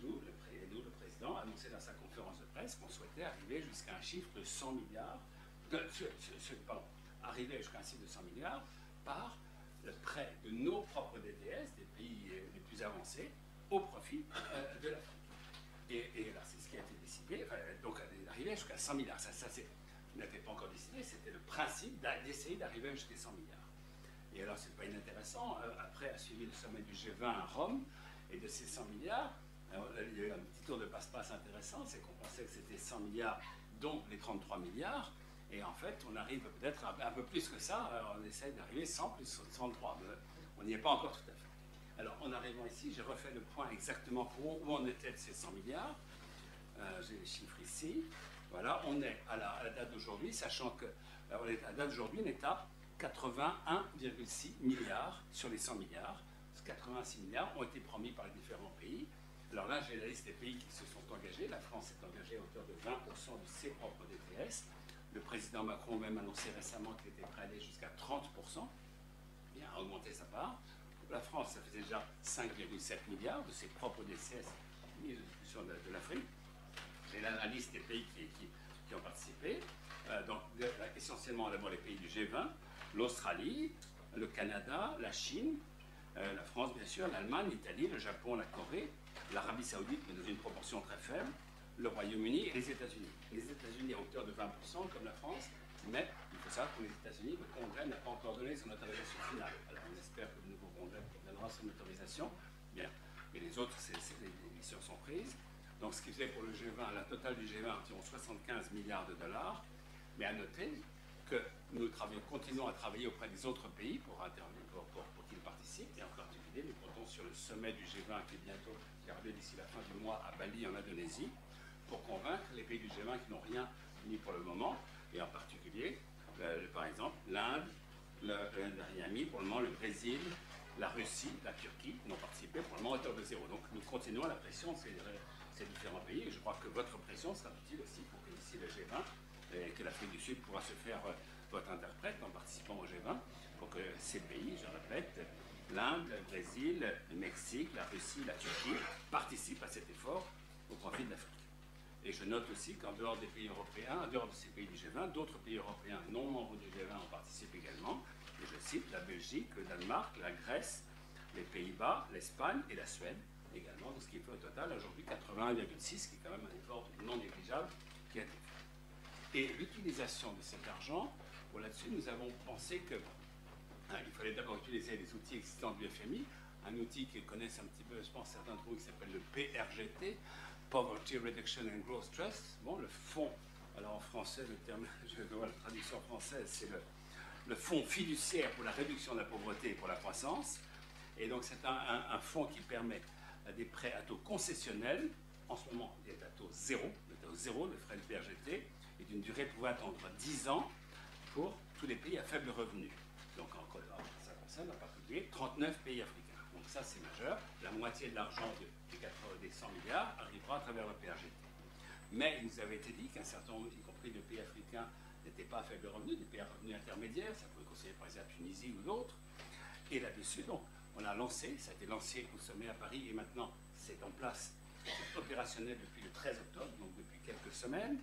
D'où le président a annoncé dans sa conférence de presse qu'on souhaitait arriver jusqu'à un chiffre de 100 milliards, arriver jusqu'à un chiffre de 100 milliards par le prêt de nos propres DTS, des pays les plus avancés, au profit de l'Afrique. Et là, c'est ce qui a été décidé, donc d'arriver jusqu'à 100 milliards. Ça n'était pas encore décidé, c'était le principe d'essayer d'arriver jusqu'à 100 milliards. Et alors, c'est pas inintéressant, après a suivi le sommet du G20 à Rome, et de ces 100 milliards, il y a eu un petit tour de passe-passe intéressant, c'est qu'on pensait que c'était 100 milliards, dont les 33 milliards, et en fait, on arrive peut-être un peu plus que ça, on essaie d'arriver 100 plus 33, mais on n'y est pas encore tout à fait. Alors, en arrivant ici, j'ai refait le point exactement pour où on était de ces 100 milliards. J'ai les chiffres ici. Voilà, on est à la date d'aujourd'hui, sachant que à la date d'aujourd'hui, on est à 81,6 milliards sur les 100 milliards. Ces 86 milliards ont été promis par les différents pays. Alors là, j'ai la liste des pays qui se sont engagés. La France s'est engagée à hauteur de 20% de ses propres DTS. Le président Macron a même annoncé récemment qu'il était prêt à aller jusqu'à 30%, et à augmenter sa part. La France, ça faisait déjà 5,7 milliards de ses propres DTS mis à disposition de l'Afrique. J'ai là la liste des pays qui ont participé. Donc, essentiellement, d'abord les pays du G20, l'Australie, le Canada, la Chine, la France, bien sûr, l'Allemagne, l'Italie, le Japon, la Corée, l'Arabie Saoudite, mais dans une proportion très faible, le Royaume-Uni et les États-Unis. Les États-Unis à hauteur de 20%, comme la France, mais il faut savoir que pour les États-Unis, le Congrès n'a pas encore donné son autorisation finale. Alors on espère que le nouveau Congrès donnera son autorisation. Bien. Mais les autres, les décisions sont prises. Donc ce qui faisait pour le G20, la totale du G20, environ 75 milliards de dollars. Mais à noter que nous continuons à travailler auprès des autres pays pour qu'ils participent. Et en particulier, nous comptons sur le sommet du G20 qui est bientôt gardé d'ici la fin du mois à Bali, en Indonésie, pour convaincre les pays du G20 qui n'ont rien mis pour le moment, et en particulier, par exemple, l'Inde, n'a rien mis pour le moment, le Brésil, la Russie, la Turquie n'ont participé pour le moment à hauteur de zéro. Donc nous continuons à la pression de ces différents pays, et je crois que votre pression sera utile aussi pour que d'ici le G20, et que l'Afrique du Sud pourra se faire votre interprète en participant au G20, pour que ces pays, je répète, l'Inde, le Brésil, le Mexique, la Russie, la Turquie, participent à cet effort au profit de l'Afrique. Et je note aussi qu'en dehors des pays européens, en dehors de ces pays du G20, d'autres pays européens non membres du G20 en participent également. Et je cite la Belgique, le Danemark, la Grèce, les Pays-Bas, l'Espagne et la Suède également. Donc ce qui fait au total aujourd'hui 81,6, qui est quand même un effort non négligeable qui a été fait. Et l'utilisation de cet argent, bon, là-dessus, nous avons pensé que il fallait d'abord utiliser les outils existants du FMI, un outil qu'ils connaissent un petit peu, je pense, certains d'entre vous, qui s'appelle le PRGT, Poverty Reduction and Growth Trust. Bon, le fonds, alors en français, le terme, je vois la traduction française, c'est le fonds fiduciaire pour la réduction de la pauvreté et pour la croissance. Et donc, c'est un fonds qui permet des prêts à taux concessionnels. En ce moment, il est à taux zéro, le taux zéro, le frais de PRGT, et d'une durée pouvant attendre 10 ans. Il pour tous les pays à faible revenu. Donc ça concerne en particulier 39 pays africains. Donc ça c'est majeur. La moitié de l'argent des 100 milliards arrivera à travers le PRGT. Mais il nous avait été dit qu'un certain nombre, y compris de pays africains, n'étaient pas à faible revenu, des pays à revenus intermédiaires, ça pouvait concerner par exemple la Tunisie ou d'autres. Et là-dessus, donc, on a lancé, ça a été lancé au sommet à Paris et maintenant c'est en place, c'est opérationnel depuis le 13 octobre, donc depuis quelques semaines,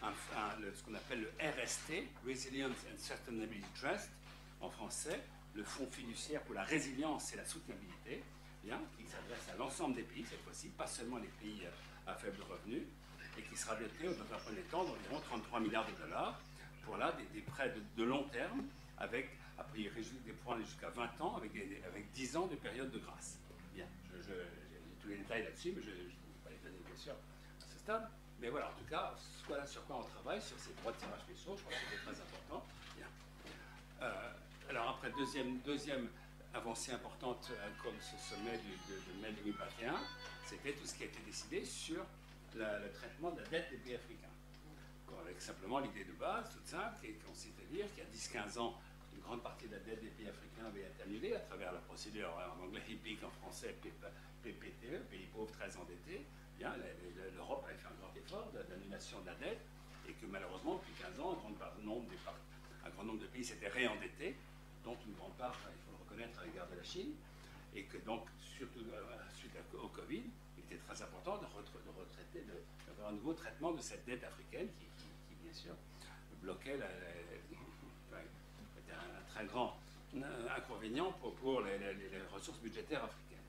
ce qu'on appelle le RST, Resilience and Sustainability Trust, en français, le Fonds fiduciaire pour la résilience et la soutenabilité, bien, qui s'adresse à l'ensemble des pays, cette fois-ci, pas seulement les pays à faible revenu, et qui sera doté dans un premier temps d'environ 33 milliards de dollars pour là des prêts de long terme, avec, a priori, des points jusqu'à 20 ans, avec 10 ans de période de grâce. Bien, j'ai tous les détails là-dessus, mais je ne vais pas les donner bien sûr à ce stade. Mais voilà, en tout cas, voilà sur quoi on travaille, sur ces droits de tirage spéciaux, je crois que c'était très important. Bien. Alors après, deuxième avancée importante comme ce sommet de mai 2021, c'était tout ce qui a été décidé sur le traitement de la dette des pays africains. Avec simplement l'idée de base, toute simple, qui consiste à dire qu'il y a 10-15 ans, une grande partie de la dette des pays africains avait été annulée à travers la procédure en anglais HIPIC, en français PPTE, pays pauvres très endettés. Bien, l'Europe avait fait un grand effort d'annulation de la dette et que malheureusement, depuis 15 ans, un grand nombre de pays s'étaient réendettés, dont une grande part, il faut le reconnaître, à l'égard de la Chine, et que donc, surtout suite au Covid, il était très important d'avoir un nouveau traitement de cette dette africaine qui bien sûr, bloquait, était un très grand inconvénient pour les ressources budgétaires africaines.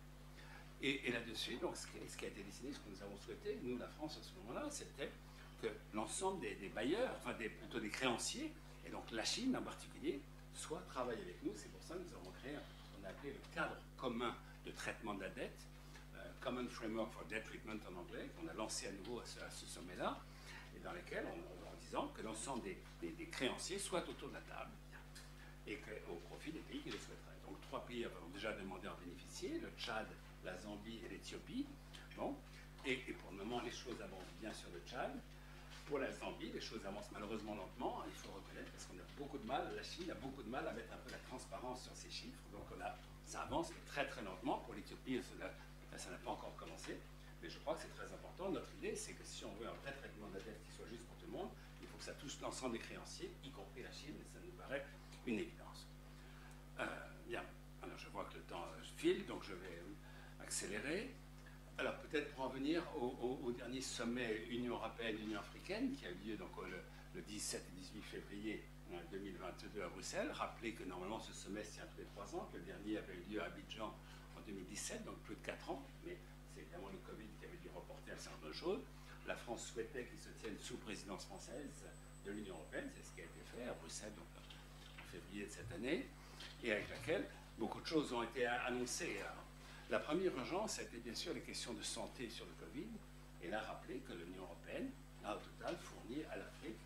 Et là-dessus, donc, ce qui a été décidé, ce que nous avons souhaité, nous, la France, à ce moment-là, c'était que l'ensemble des bailleurs, enfin plutôt des créanciers, et donc la Chine en particulier, soit travaille avec nous. C'est pour ça que nous avons créé ce qu'on a appelé le cadre commun de traitement de la dette, Common Framework for Debt Treatment en anglais, qu'on a lancé à nouveau à ce sommet-là, et dans lequel, en disant que l'ensemble des créanciers soient autour de la table, et au profit des pays qui le souhaiteraient. Donc 3 pays ont déjà demandé à en bénéficier, le Tchad, la Zambie et l'Éthiopie. Bon. Et pour le moment, les choses avancent bien sur le Tchad. Pour la Zambie, les choses avancent malheureusement lentement, il faut reconnaître, parce qu'on a beaucoup de mal, la Chine a beaucoup de mal à mettre un peu la transparence sur ces chiffres. Donc ça avance, mais très très lentement. Pour l'Éthiopie, ça n'a pas encore commencé. Mais je crois que c'est très important. Notre idée, c'est que si on veut un vrai traitement de la dette qui soit juste pour tout le monde, il faut que ça touche l'ensemble des créanciers, y compris la Chine, et ça nous paraît une évidence. Bien, alors je vois que le temps file, donc je vais accélérer. Alors peut-être pour en venir au dernier sommet Union européenne-Union africaine, qui a eu lieu donc, le 17 et 18 février 2022 à Bruxelles. Rappelez que normalement ce sommet se tient tous les 3 ans, que le dernier avait eu lieu à Abidjan en 2017, donc plus de 4 ans, mais c'est évidemment le Covid qui avait dû reporter un certain nombre de choses. La France souhaitait qu'il se tienne sous présidence française de l'Union européenne, c'est ce qui a été fait à Bruxelles donc, en février de cette année, et avec laquelle beaucoup de choses ont été annoncées. Alors, la première urgence a été bien sûr les questions de santé sur le Covid, et là rappeler que l'Union européenne a au total fourni à l'Afrique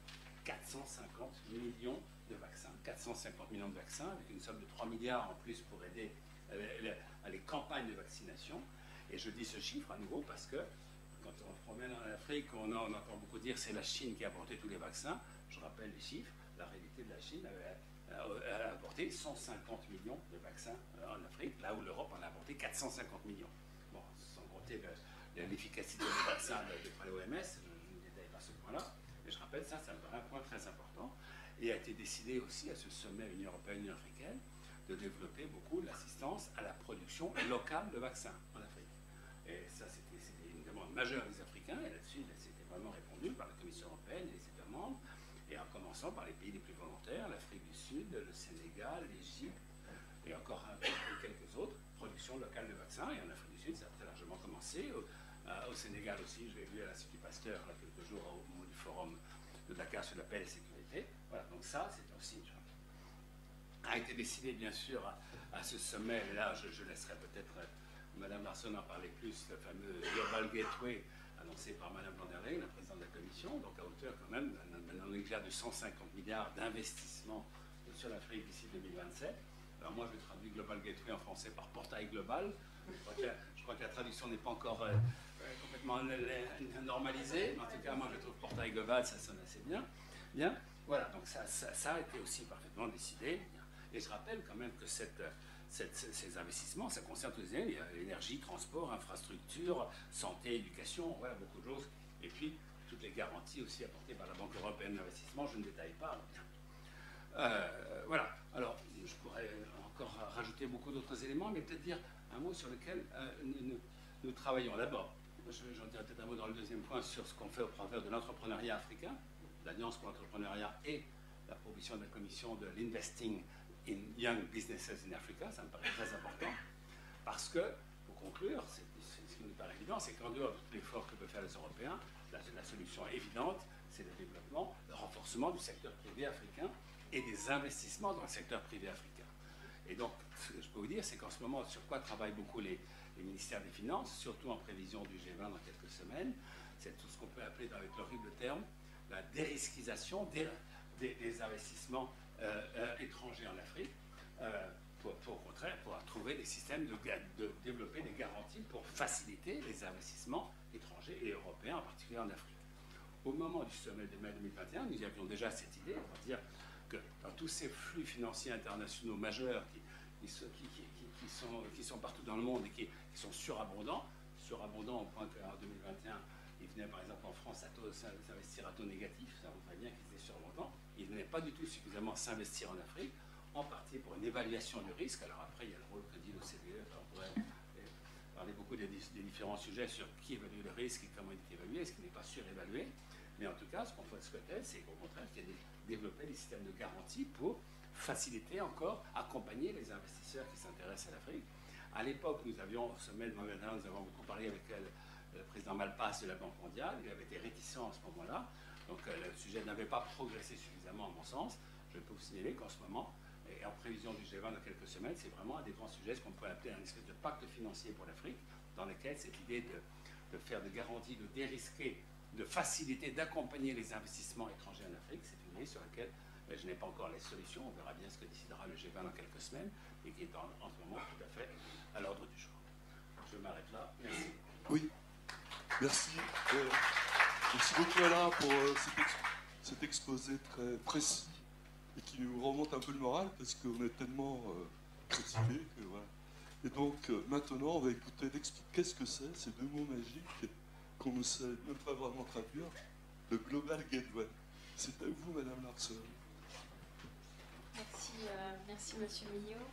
450 millions de vaccins. 450 millions de vaccins, avec une somme de 3 milliards en plus pour aider à les campagnes de vaccination. Et je dis ce chiffre à nouveau parce que quand on se promène en Afrique, on entend beaucoup dire que c'est la Chine qui a apporté tous les vaccins. Je rappelle les chiffres. La réalité de la Chine a apporté 150 millions de vaccins en Afrique, là où l'Europe en a apporté 450 millions. Bon, sans compter l'efficacité des vaccins de l'OMS, je ne détaille pas ce point-là, mais je rappelle ça, c'est un point très important. Et a été décidé aussi à ce sommet Union européenne-Union africaine de développer beaucoup l'assistance à la production locale de vaccins en Afrique. Et ça, c'était une demande majeure des Africains, et là-dessus, c'était vraiment répondu par la Commission européenne et les États membres, et en commençant par les pays les plus volontaires, l'Afrique du Sud, le Sénégal, l'Égypte, et encore quelques autres, production locale de vaccins, et en Afrique du Sud, ça a très largement commencé. Au Sénégal aussi, je l'ai vu à l'Institut Pasteur, là, quelques jours au moment du forum de Dakar sur la paix et la sécurité. Voilà, donc ça, c'est aussi une chose. A été décidé, bien sûr, à ce sommet, et là, je laisserai peut-être Mme Larsson en parler plus, le fameux Global Gateway annoncé par Mme van der Leyen, la présidente de la Commission, donc à hauteur quand même d'un éclat de 150 milliards d'investissements sur l'Afrique d'ici 2027. Alors moi, je traduis Global Gateway en français par portail global. Je crois que la traduction n'est pas encore complètement normalisée, mais en tout cas, moi, je trouve portail global, ça sonne assez bien. voilà, donc ça a été aussi parfaitement décidé. Et je rappelle quand même que ces investissements, ça concerne tous les domaines. Il y a l'énergie, transport, infrastructure, santé, éducation, voilà, beaucoup de choses. Et puis, toutes les garanties aussi apportées par la Banque européenne d'investissement, je ne détaille pas. Voilà. Alors, je pourrais encore rajouter beaucoup d'autres éléments, mais peut-être dire un mot sur lequel nous travaillons. D'abord, j'en dirai peut-être un mot dans le deuxième point sur ce qu'on fait au travers de l'entrepreneuriat africain, l'Alliance pour l'entrepreneuriat et la proposition de la Commission de l'Investing in Young Businesses in Africa. Ça me paraît très important, parce que, pour conclure, ce qui nous paraît évident, c'est qu'en dehors de tout l'effort que peuvent faire les Européens, la solution évidente, c'est le développement, le renforcement du secteur privé africain et des investissements dans le secteur privé africain. Et donc, ce que je peux vous dire, c'est qu'en ce moment, sur quoi travaillent beaucoup les ministères des Finances, surtout en prévision du G20 dans quelques semaines, c'est tout ce qu'on peut appeler, avec l'horrible terme, la dérisquisation des investissements étrangers en Afrique, pour au contraire, pour trouver des systèmes de développer des garanties pour faciliter les investissements étrangers et européens, en particulier en Afrique. Au moment du sommet de mai 2021, nous avions déjà cette idée, on va dire que dans tous ces flux financiers internationaux majeurs qui sont partout dans le monde et qui sont surabondants au point qu'en 2021, ils venaient par exemple en France s'investir à taux négatif, ça voudrait bien qu'ils étaient surabondants, ils ne venaient pas du tout suffisamment s'investir en Afrique, en partie pour une évaluation du risque. Alors après, il y a le rôle que dit l'OCDE, on pourrait parler beaucoup des différents sujets sur qui évalue le risque et comment il est évalué, est-ce qu'il n'est pas surévalué. Mais en tout cas, ce qu'on souhaitait, c'est qu'au contraire, qu'il y ait développer des systèmes de garantie pour faciliter encore, accompagner les investisseurs qui s'intéressent à l'Afrique. À l'époque, nous avions, au sommet de Montréal, nous avons beaucoup parlé avec le président Malpass de la Banque mondiale. Il avait été réticent à ce moment-là. Donc le sujet n'avait pas progressé suffisamment, à mon sens. Je peux vous signaler qu'en ce moment, et en prévision du G20 dans quelques semaines, c'est vraiment un des grands sujets, ce qu'on pourrait appeler un espèce de pacte financier pour l'Afrique, dans lequel cette idée de faire des garanties, de dérisquer, de faciliter, d'accompagner les investissements étrangers en Afrique, c'est une idée sur laquelle je n'ai pas encore les solutions. On verra bien ce que décidera le G20 dans quelques semaines et qui est en ce moment tout à fait à l'ordre du jour. Je m'arrête là. Merci. Oui, merci. Merci beaucoup Alain pour cet exposé très précis et qui nous remonte un peu le moral parce qu'on est tellement critiqués que voilà. Et donc maintenant on va écouter qu'est-ce que c'est ces deux mots magiques qu'on ne sait même pas vraiment traduire, le Global Gateway. C'est à vous, Madame Larson. Merci Monsieur Mignot.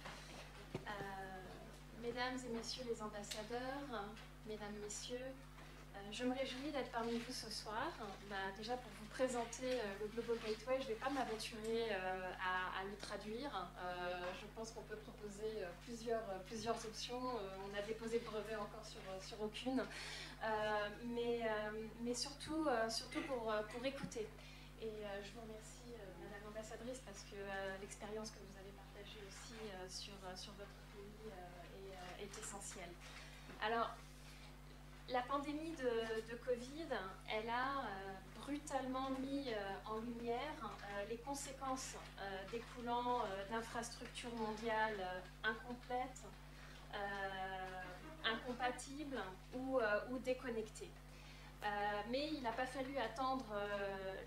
Mesdames et Messieurs les ambassadeurs, Mesdames, Messieurs, je me réjouis d'être parmi vous ce soir. Déjà pour vous présenter le Global Gateway, je ne vais pas m'aventurer à le traduire. Je pense qu'on peut proposer plusieurs options. On a déposé le brevet encore sur aucune. Mais surtout pour écouter. Et je vous remercie, Madame l'ambassadrice, parce que l'expérience que vous avez partagée aussi sur votre pays est essentielle. Alors, la pandémie de Covid, elle a brutalement mis en lumière les conséquences découlant d'infrastructures mondiales incomplètes, incompatibles ou déconnectées. Mais il n'a pas fallu attendre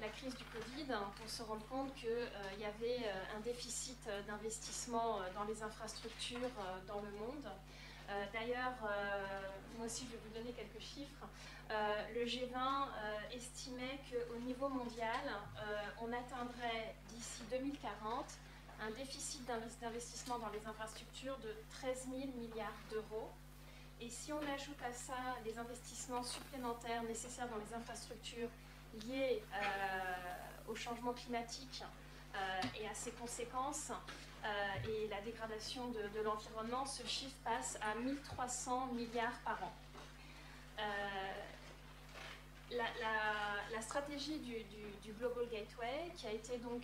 la crise du Covid pour se rendre compte qu'il y avait un déficit d'investissement dans les infrastructures dans le monde. D'ailleurs, moi aussi je vais vous donner quelques chiffres. Le G20 estimait qu'au niveau mondial, on atteindrait d'ici 2040 un déficit d'investissement dans les infrastructures de 13 000 milliards d'euros. Et si on ajoute à ça les investissements supplémentaires nécessaires dans les infrastructures liées au changement climatique et à ses conséquences et la dégradation de l'environnement, ce chiffre passe à 1300 milliards par an. La stratégie du Global Gateway, qui a été donc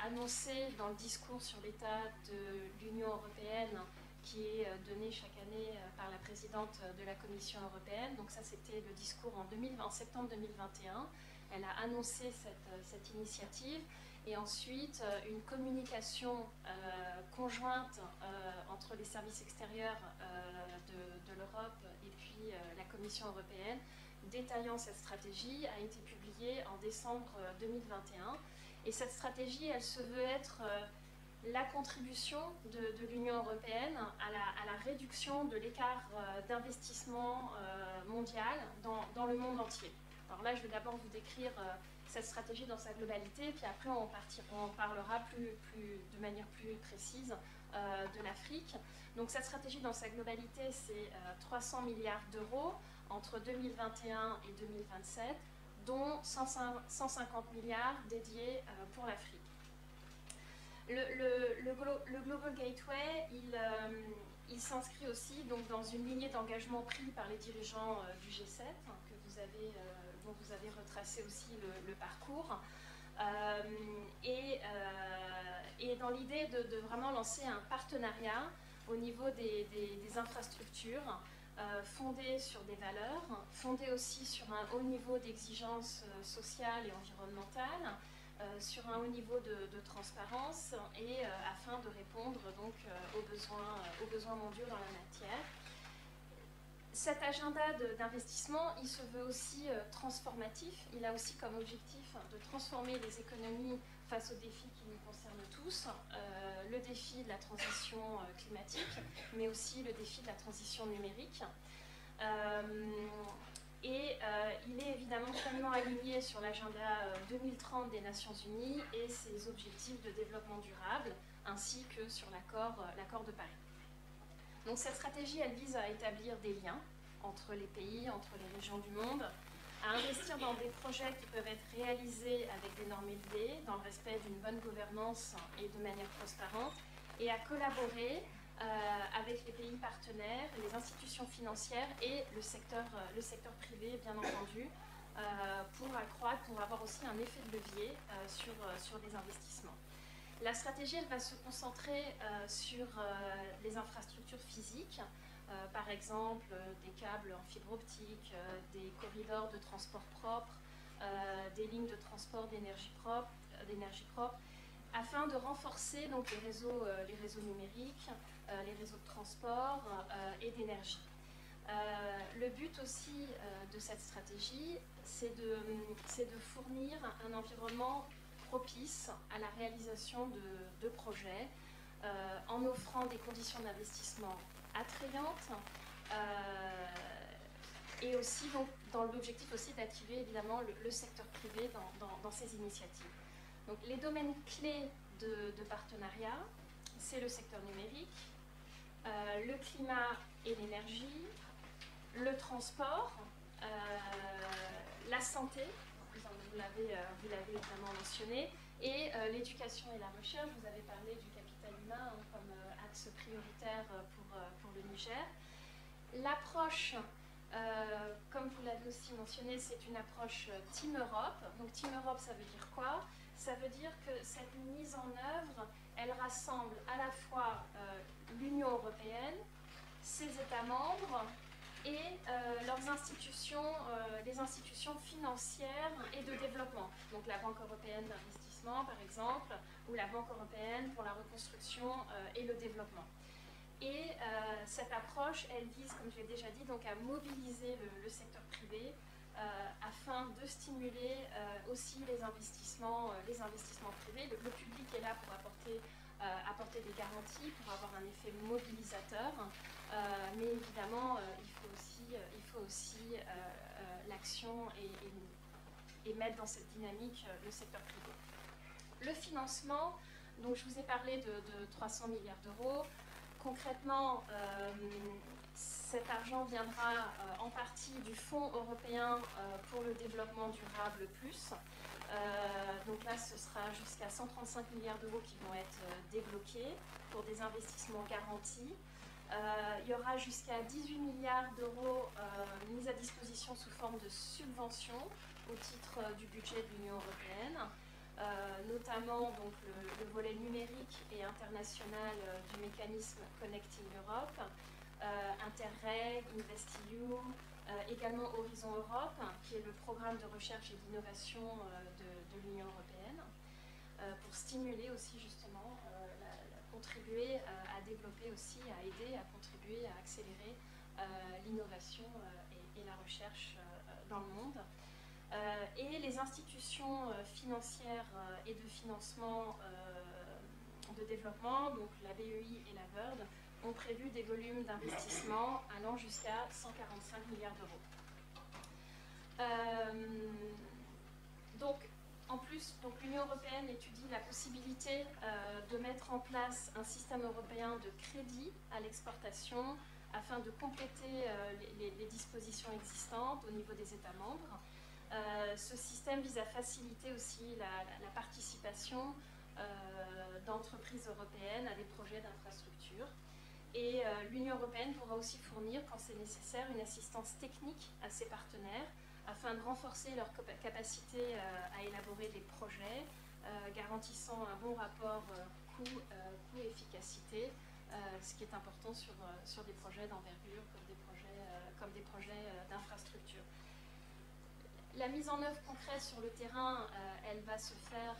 annoncée dans le discours sur l'état de l'Union européenne, qui est donné chaque année par la présidente de la Commission européenne. Donc ça, c'était le discours en septembre 2021. Elle a annoncé cette initiative et ensuite une communication conjointe entre les services extérieurs de l'Europe et puis la Commission européenne détaillant cette stratégie a été publiée en décembre 2021. Et cette stratégie, elle se veut être la contribution de l'Union européenne à la réduction de l'écart d'investissement mondial dans le monde entier. Alors là, je vais d'abord vous décrire cette stratégie dans sa globalité, puis après on parlera de manière plus précise de l'Afrique. Donc cette stratégie dans sa globalité, c'est 300 milliards d'euros entre 2021 et 2027, dont 150 milliards dédiés pour l'Afrique. Le Global Gateway, il s'inscrit aussi donc, dans une lignée d'engagement pris par les dirigeants du G7, dont vous avez retracé aussi le parcours, et dans l'idée de vraiment lancer un partenariat au niveau des infrastructures, fondé sur des valeurs, fondé aussi sur un haut niveau d'exigence sociale et environnementale, sur un haut niveau de transparence et afin de répondre donc aux besoins mondiaux dans la matière. Cet agenda d'investissement, il se veut aussi transformatif. Il a aussi comme objectif de transformer les économies face aux défis qui nous concernent tous, le défi de la transition climatique, mais aussi le défi de la transition numérique. Il est évidemment pleinement aligné sur l'agenda 2030 des Nations Unies et ses objectifs de développement durable, ainsi que sur l'accord de Paris. Donc cette stratégie, elle vise à établir des liens entre les pays, entre les régions du monde, à investir dans des projets qui peuvent être réalisés avec des normes élevées, dans le respect d'une bonne gouvernance et de manière transparente, et à collaborer avec les pays partenaires, les institutions financières et le secteur privé, bien entendu, pour accroître, pour avoir aussi un effet de levier sur les investissements. La stratégie, elle va se concentrer sur les infrastructures physiques, par exemple des câbles en fibre optique, des corridors de transport propres, des lignes de transport d'énergie propre, afin de renforcer donc, les réseaux numériques, les réseaux de transport et d'énergie. Le but aussi de cette stratégie, c'est de fournir un environnement propice à la réalisation de projets en offrant des conditions d'investissement attrayantes et aussi donc, dans l'objectif aussi d'activer évidemment le secteur privé dans ces initiatives. Donc, les domaines clés de partenariat, c'est le secteur numérique, le climat et l'énergie, le transport, la santé, vous l'avez évidemment mentionné, et l'éducation et la recherche. Vous avez parlé du capital humain comme axe prioritaire pour le Niger. L'approche, comme vous l'avez aussi mentionné, c'est une approche Team Europe. Donc Team Europe, ça veut dire quoi? Ça veut dire que cette mise en œuvre, elle rassemble à la fois l'Union européenne, ses États membres et leurs institutions, les institutions financières et de développement. Donc la Banque européenne d'investissement, par exemple, ou la Banque européenne pour la reconstruction et le développement. Et cette approche, elle vise, comme je l'ai déjà dit, donc à mobiliser le secteur privé afin de stimuler aussi les investissements privés. Le public est là pour apporter des garanties, pour avoir un effet mobilisateur, mais évidemment, il faut aussi l'action et mettre dans cette dynamique le secteur privé. Le financement, donc je vous ai parlé de 300 milliards d'euros. Concrètement, cet argent viendra en partie du Fonds européen pour le développement durable plus. Donc là, ce sera jusqu'à 135 milliards d'euros qui vont être débloqués pour des investissements garantis. Il y aura jusqu'à 18 milliards d'euros mis à disposition sous forme de subventions au titre du budget de l'Union européenne. Notamment donc, le volet numérique et international du mécanisme Connecting Europe, Interreg, InvestEU, également Horizon Europe, qui est le programme de recherche et d'innovation de l'Union européenne, pour stimuler aussi justement, contribuer à développer aussi, à aider, à contribuer, à accélérer l'innovation et la recherche dans le monde. Et les institutions financières et de financement de développement, donc la BEI et la World, ont prévu des volumes d'investissement allant jusqu'à 145 milliards d'euros. Donc, en plus, l'Union européenne étudie la possibilité de mettre en place un système européen de crédit à l'exportation afin de compléter les dispositions existantes au niveau des États membres. Ce système vise à faciliter aussi la participation d'entreprises européennes à des projets d'infrastructure. Et l'Union européenne pourra aussi fournir, quand c'est nécessaire, une assistance technique à ses partenaires afin de renforcer leur capacité à élaborer des projets, garantissant un bon rapport coût-efficacité, ce qui est important sur des projets d'envergure comme des projets d'infrastructure. La mise en œuvre concrète sur le terrain, elle va se faire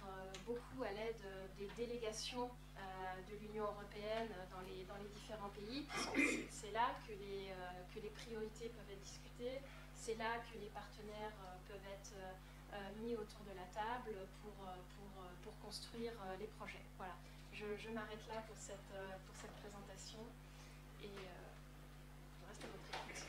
beaucoup à l'aide des délégations de l'Union européenne dans les différents pays, puisque c'est là que les priorités peuvent être discutées, c'est là que les partenaires peuvent être mis autour de la table pour construire les projets. Voilà, je m'arrête là pour cette présentation et je reste à votre écoute.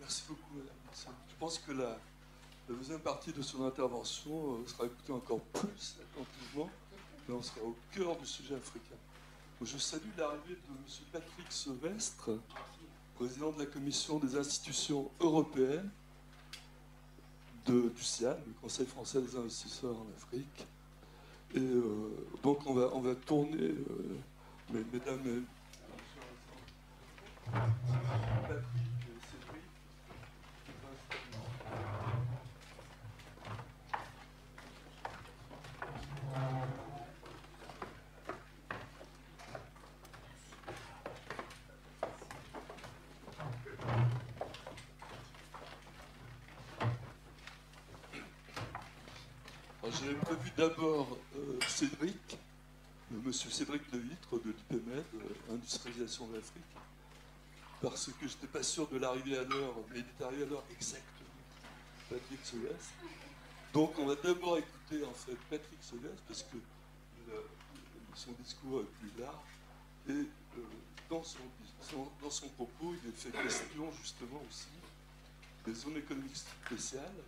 Merci beaucoup, Madame. Je pense que la deuxième partie de son intervention sera écoutée encore plus attentivement, mais on sera au cœur du sujet africain. Je salue l'arrivée de M. Patrick Sevestre, président de la Commission des institutions européennes du CIAD, le Conseil français des investisseurs en Afrique. Et donc on va tourner, mesdames et Patrick et Cédric. J'ai prévu d'abord Cédric, monsieur Cédric Devitre de l'IPMED, Industrialisation de l'Afrique, parce que je n'étais pas sûr de l'arrivée à l'heure, mais il est arrivé à l'heure exacte, Patrick Sevestre. Donc on va d'abord écouter en fait Patrick Sevestre, parce que son discours est plus large, et dans son propos, il est fait question justement aussi des zones économiques spéciales,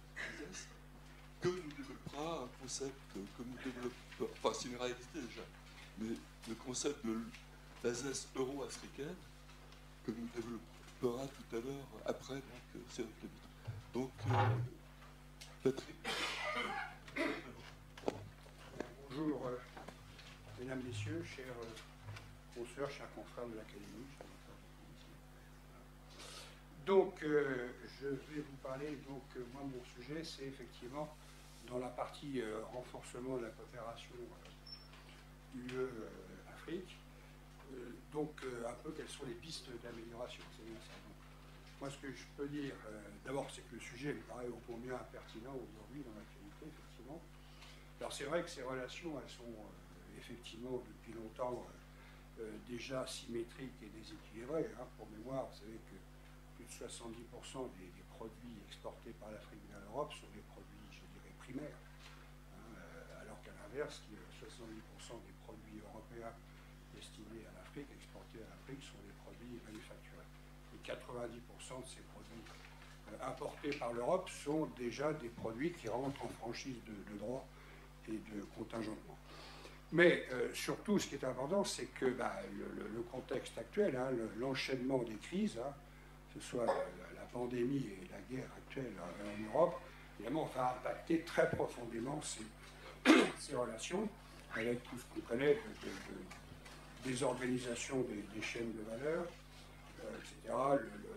que nous développera un concept que nous développons, enfin c'est une réalité déjà, mais le concept de la ZES euro-africaine que nous développera tout à l'heure, après, donc c'est avec le but. Donc, Patrick. Bonjour, mesdames, messieurs, chers consoeurs, chers confrères de l'Académie. Donc, je vais vous parler, donc, moi, mon sujet, c'est effectivement dans la partie renforcement de la coopération UE-Afrique, donc un peu quelles sont les pistes d'amélioration. C'est bien ça. Donc, moi, ce que je peux dire, d'abord, c'est que le sujet me paraît au combien pertinent aujourd'hui dans l'actualité, effectivement. Alors, c'est vrai que ces relations, elles sont effectivement depuis longtemps déjà symétriques et déséquilibrées. Hein. Pour mémoire, vous savez que plus de 70% des produits exportés par l'Afrique vers l'Europe sont des produits, je dirais, primaires. Hein, alors qu'à l'inverse, 70% des produits européens destinés à l'Afrique, exportés à l'Afrique, sont des produits manufacturés. Et 90% de ces produits importés par l'Europe sont déjà des produits qui rentrent en franchise de droit et de contingentement. Mais surtout, ce qui est important, c'est que le contexte actuel, hein, l'enchaînement des crises, hein, que ce soit la pandémie et la guerre actuelle en Europe, évidemment, va impacter très profondément ces relations, avec tout ce qu'on connaît de désorganisation des chaînes de valeur, etc.,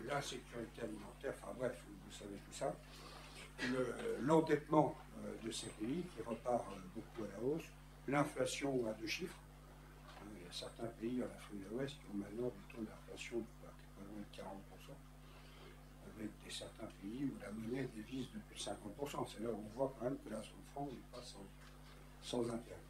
l'insécurité alimentaire, enfin bref, vous savez tout ça, l'endettement de ces pays qui repart beaucoup à la hausse, l'inflation à deux chiffres. Il y a certains pays en Afrique de l'Ouest qui ont maintenant des taux d'inflation de pas loin de 40%, avec certains pays où la monnaie dévise de plus de 50%. C'est là où on voit quand même que là, son franc n'est pas sans intérêt.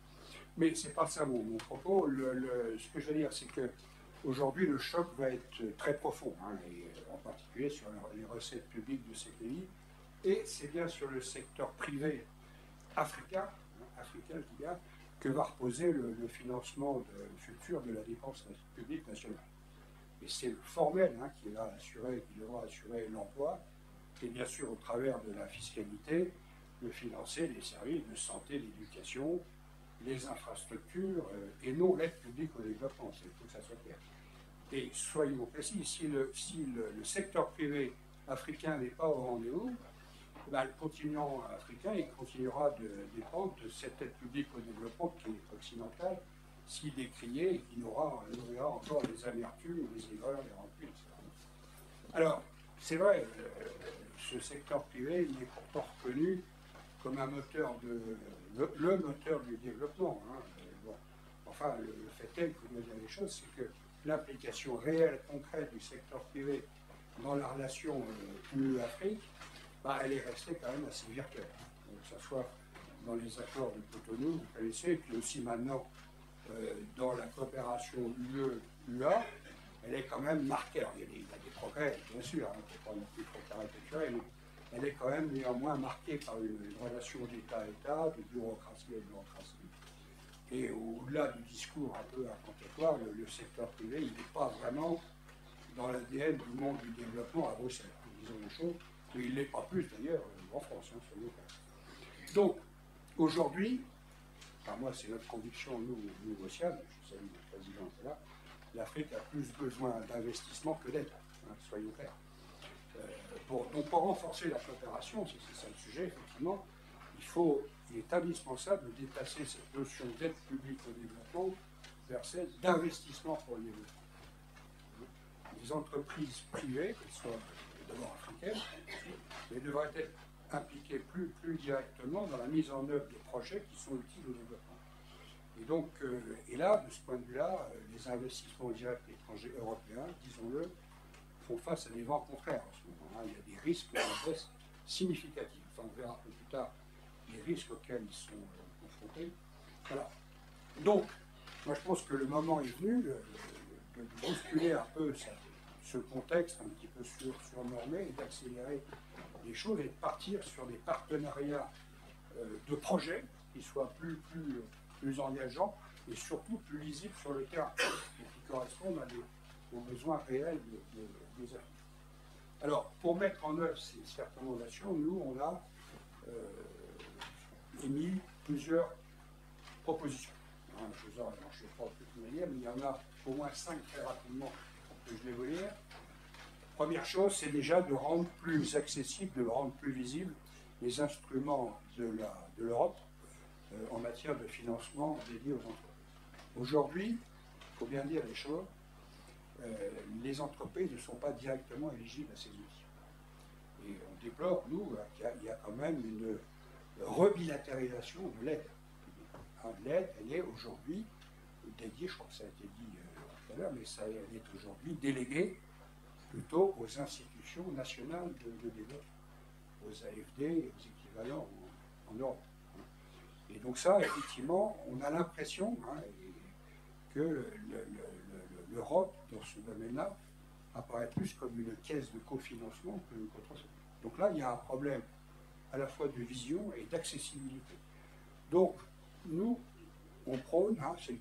Mais ce n'est pas ça mon propos. Ce que je veux dire, c'est qu'aujourd'hui, le choc va être très profond, hein, et en particulier sur les recettes publiques de ces pays. Et c'est bien sur le secteur privé africain, que va reposer le financement futur de la dépense publique nationale. Et c'est le formel, hein, qui devra assurer l'emploi, et bien sûr au travers de la fiscalité, de financer les services de santé, d'éducation, les infrastructures, et non l'aide publique au développement. Il faut que ça soit clair. Et soyons précis, si le secteur privé africain n'est pas au rendez-vous, ben, le continent africain il continuera de dépendre de cette aide publique au développement qui est occidentale. S'il est décrié, il nourrira encore les amertumes, les aigreurs, les rancunes, etc. Alors, c'est vrai, ce secteur privé il est pourtant reconnu comme un moteur le moteur du développement. Hein. Bon. Enfin, le fait est, il faut bien dire les choses, c'est que l'implication réelle, concrète du secteur privé dans la relation UE-Afrique, bah, elle est restée quand même assez virtuelle. Donc, que ce soit dans les accords de Cotonou, vous connaissez, et puis aussi maintenant dans la coopération UE-UA, elle est quand même marquée. Alors, il y a des progrès, bien sûr, hein, pour pas non plus trop caricaturer, mais elle est quand même néanmoins marquée par une relation d'État-État, de bureaucratie à bureaucratie. Et au-delà du discours un peu incantatoire, le secteur privé, il n'est pas vraiment dans l'ADN du monde du développement à Bruxelles, disons les choses, mais il n'est pas plus d'ailleurs en France, hein, soyons clairs. Donc, aujourd'hui, enfin moi c'est notre conviction, nous Ocean, je salue le président qui est là, l'Afrique a plus besoin d'investissement que d'aide, hein, soyons clairs. Donc pour renforcer la coopération, si c'est ça le sujet, effectivement, il est indispensable de déplacer cette notion d'aide publique au développement vers celle d'investissement pour le développement. Les entreprises privées, qu'elles soient d'abord africaines, mais devraient être impliquées plus directement dans la mise en œuvre de projets qui sont utiles au développement. Et donc, et là, de ce point de vue-là, les investissements directs étrangers européens, disons-le, font face à des vents contraires en ce moment. Il y a des risques de baisse significatifs. Enfin, on verra un peu plus tard les risques auxquels ils sont confrontés. Voilà. Donc, moi je pense que le moment est venu de bousculer un peu ce contexte un petit peu surnormé et d'accélérer les choses et de partir sur des partenariats de projets qui soient plus engageants et surtout plus lisibles sur le terrain et qui correspondent aux besoins réels des Africains. Alors, pour mettre en œuvre ces recommandations, nous, on a émis plusieurs propositions. Je ne vais pas de toute manière, mais il y en a au moins 5 très rapidement que je vais vous lire. Première chose, c'est déjà de rendre plus accessible, de rendre plus visible les instruments de l'Europe en matière de financement dédié aux entreprises. Aujourd'hui, il faut bien dire les choses, les entreprises ne sont pas directement éligibles à ces outils. Et on déplore, nous, qu'il y a quand même une rebilatéralisation de l'aide. L'aide, elle est aujourd'hui dédiée, je crois que ça a été dit tout à l'heure, mais elle est aujourd'hui déléguée plutôt aux institutions nationales de développement, aux AFD et aux équivalents en Europe. Et donc ça, effectivement, on a l'impression que l'Europe, dans ce domaine-là, apparaît plus comme une caisse de cofinancement qu'autre chose. Donc là, il y a un problème à la fois de vision et d'accessibilité. Donc, nous, on prône, c'est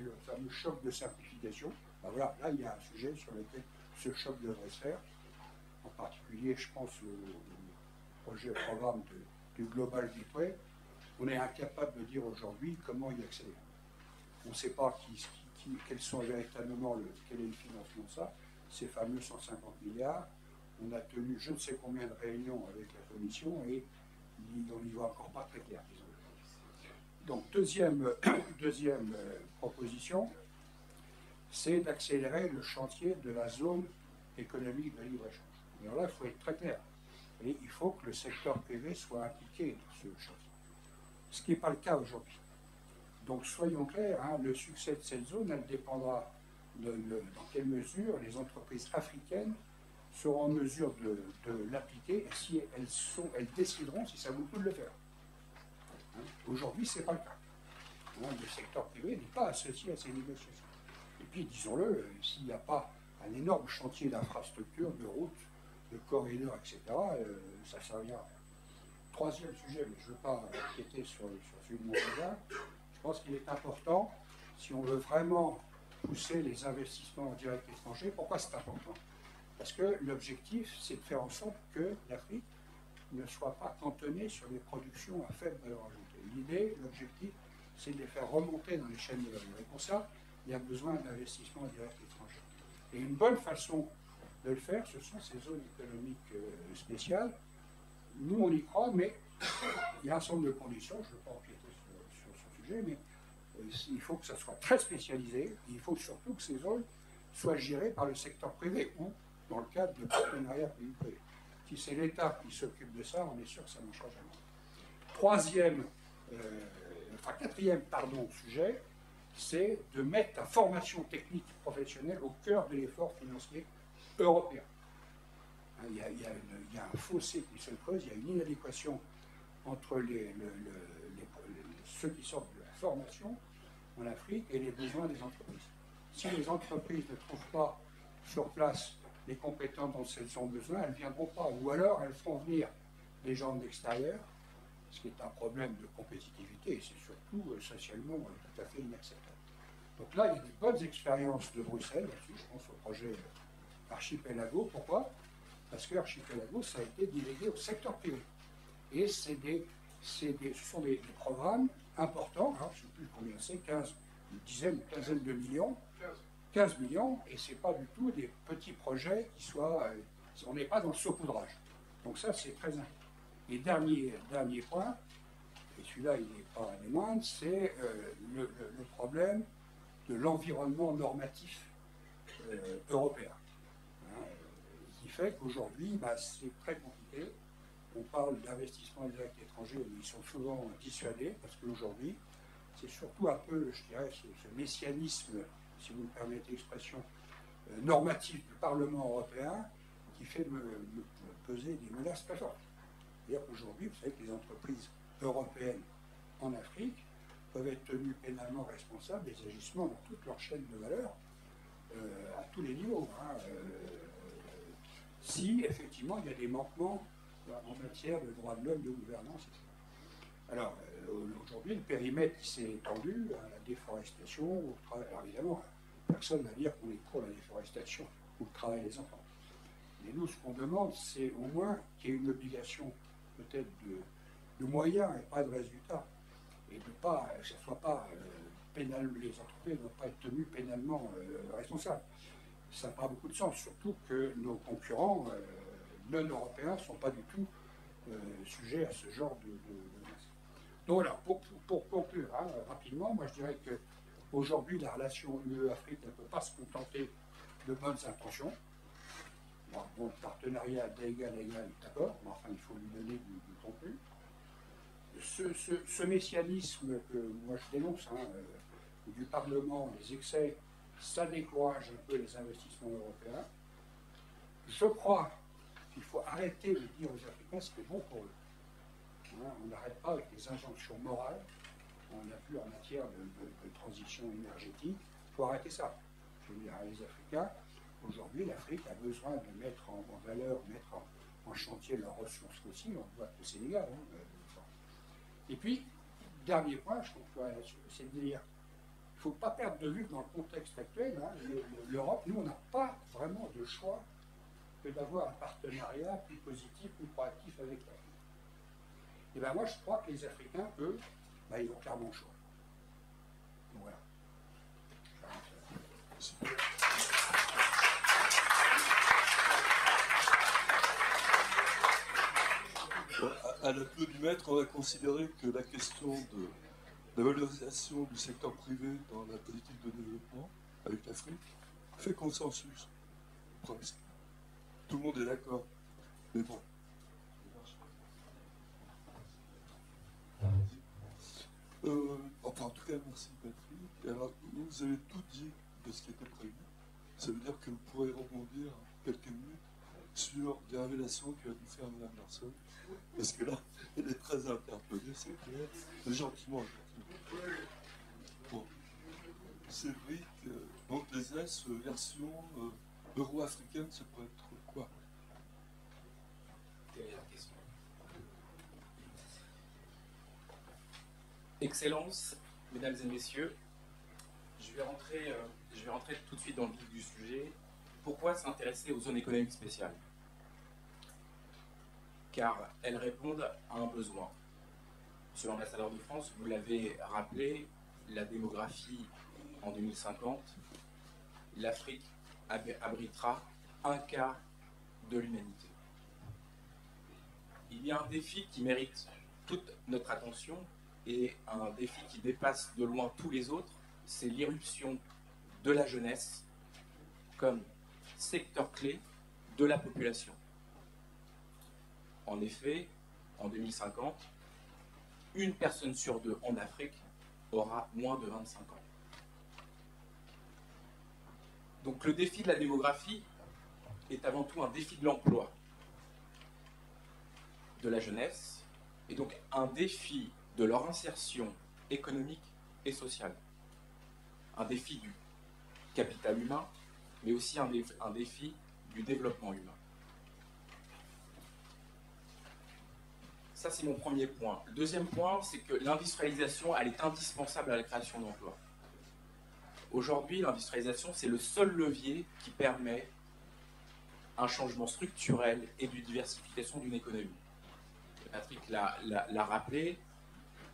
le fameux choc de simplification. Ben voilà, là, il y a un sujet sur lequel ce choc devrait se faire. En particulier, je pense au programme du Global Gateway. On est incapable de dire aujourd'hui comment y accéder. On ne sait pas quels sont véritablement quel est le financement de ça, ces fameux 150 milliards. On a tenu je ne sais combien de réunions avec la Commission et on n'y voit encore pas très clair, disons. Donc, deuxième proposition, c'est d'accélérer le chantier de la zone économique de libre-échange. Alors là, il faut être très clair. Et il faut que le secteur privé soit impliqué dans ce chantier. Ce qui n'est pas le cas aujourd'hui. Donc, soyons clairs, le succès de cette zone, elle dépendra dans quelle mesure les entreprises africaines seront en mesure de l'appliquer et si elles décideront si ça vaut le coup de le faire. Aujourd'hui, ce n'est pas le cas. Le secteur privé n'est pas associé à ces négociations. Et puis, disons-le, s'il n'y a pas un énorme chantier d'infrastructure, de routes, de corridors, etc., ça servira. Troisième sujet, mais je ne veux pas empiéter sur celui de mon cousin, je pense qu'il est important, si on veut vraiment pousser les investissements directs étrangers, pourquoi c'est important? Parce que l'objectif, c'est de faire en sorte que l'Afrique ne soit pas cantonnée sur des productions à faible valeur ajoutée. L'idée, l'objectif, c'est de les faire remonter dans les chaînes de valeur. Et pour ça, il y a besoin d'investissements directs étrangers. Et une bonne façon de le faire, ce sont ces zones économiques spéciales. Nous, on y croit, mais il y a un certain nombre de conditions, je ne veux pas empiéter sur ce sujet, mais il faut que ça soit très spécialisé, et il faut surtout que ces zones soient gérées par le secteur privé, ou dans le cadre de partenariats public-privé. Si c'est l'État qui s'occupe de ça, on est sûr que ça ne marchera jamais. Quatrième sujet, c'est de mettre la formation technique professionnelle au cœur de l'effort financier européen. Il y a un fossé qui se creuse, il y a une inadéquation entre ceux qui sortent de la formation en Afrique et les besoins des entreprises. Si les entreprises ne trouvent pas sur place les compétences dont elles ont besoin, elles ne viendront pas. Ou alors elles feront venir des gens de l'extérieur, ce qui est un problème de compétitivité et c'est surtout socialement tout à fait inacceptable. Donc là, il y a des bonnes expériences de Bruxelles là-dessus, je pense au projet Archipelago. Pourquoi? Parce que Archipelago, ça a été délégué au secteur privé. Et ce sont des programmes importants, hein, je ne sais plus combien c'est, une dizaine, une quinzaine de millions, 15 millions, et ce n'est pas du tout des petits projets qui soient... on n'est pas dans le saupoudrage. Donc ça, c'est très important. Et dernier point, et celui-là, il n'est pas des moindres, c'est le problème de l'environnement normatif européen. Qui fait qu'aujourd'hui, c'est très compliqué. On parle d'investissement direct étranger, mais ils sont souvent dissuadés, parce qu'aujourd'hui, c'est surtout un peu, je dirais, ce messianisme, si vous me permettez l'expression, normatif du Parlement européen, qui fait me peser des menaces très fortes. C'est-à-dire qu'aujourd'hui, vous savez que les entreprises européennes en Afrique peuvent être tenues pénalement responsables des agissements dans toute leur chaîne de valeur, à tous les niveaux. Si, effectivement, il y a des manquements en matière de droits de l'homme, de gouvernance, etc. Alors, aujourd'hui, le périmètre qui s'est étendu à la déforestation, au travail. Alors, évidemment, personne ne va dire qu'on est pour la déforestation ou le travail des enfants. Mais nous, ce qu'on demande, c'est au moins qu'il y ait une obligation, peut-être, de moyens et pas de résultats. Et de pas, que ce ne soit pas pénal, les entreprises ne doivent pas être tenues pénalement responsables. Ça n'a pas beaucoup de sens, surtout que nos concurrents non européens ne sont pas du tout sujets à ce genre de menaces. Donc voilà, pour conclure rapidement, moi je dirais qu'aujourd'hui la relation UE-Afrique ne peut pas se contenter de bonnes intentions. Bon, le partenariat d'égal à égal, d'accord, mais enfin il faut lui donner du contenu. Ce messianisme que moi je dénonce, du Parlement, les excès, ça décourage un peu les investissements européens. Je crois qu'il faut arrêter de dire aux Africains ce qui est bon pour eux. On n'arrête pas avec des injonctions morales. On n'a plus en matière de transition énergétique. Il faut arrêter ça. Je veux dire, les Africains, aujourd'hui, l'Afrique a besoin de mettre en valeur, mettre en chantier leurs ressources fossiles. On voit que c'est légal. Et puis, dernier point, je conclurai là-dessus, c'est de dire il ne faut pas perdre de vue que dans le contexte actuel, l'Europe, nous, on n'a pas vraiment de choix que d'avoir un partenariat plus positif, plus proactif avec l'Afrique. Et bien moi, je crois que les Africains, eux, ils ont clairement le choix. Donc voilà. À l'applaudissement du maître, on va considérer que la question de la valorisation du secteur privé dans la politique de développement avec l'Afrique fait consensus. Presque. Tout le monde est d'accord. Mais bon. En tout cas, merci Patrick. Alors, vous avez tout dit de ce qui était prévu. Ça veut dire que vous pourrez rebondir quelques minutes sur des révélations que va nous faire Mme Larson. Parce que là, elle est très interpellée, c'est clair. Gentiment. Cédric, donc les S, version euro-africaine, ça pourrait être quoi? Quelle est la question? Excellences, mesdames et messieurs, je vais rentrer tout de suite dans le vif du sujet. Pourquoi s'intéresser aux zones économiques spéciales? Car elles répondent à un besoin. Monsieur l'ambassadeur de France, vous l'avez rappelé, la démographie en 2050, l'Afrique abritera un quart de l'humanité. Il y a un défi qui mérite toute notre attention et un défi qui dépasse de loin tous les autres, c'est l'irruption de la jeunesse comme secteur clé de la population. En effet, en 2050, une personne sur deux en Afrique aura moins de 25 ans. Donc le défi de la démographie est avant tout un défi de l'emploi de la jeunesse et donc un défi de leur insertion économique et sociale. Un défi du capital humain, mais aussi un défi du développement humain. Ça, c'est mon premier point. Le deuxième point, c'est que l'industrialisation, elle est indispensable à la création d'emplois. Aujourd'hui, l'industrialisation, c'est le seul levier qui permet un changement structurel et de diversification d'une économie. Patrick l'a rappelé,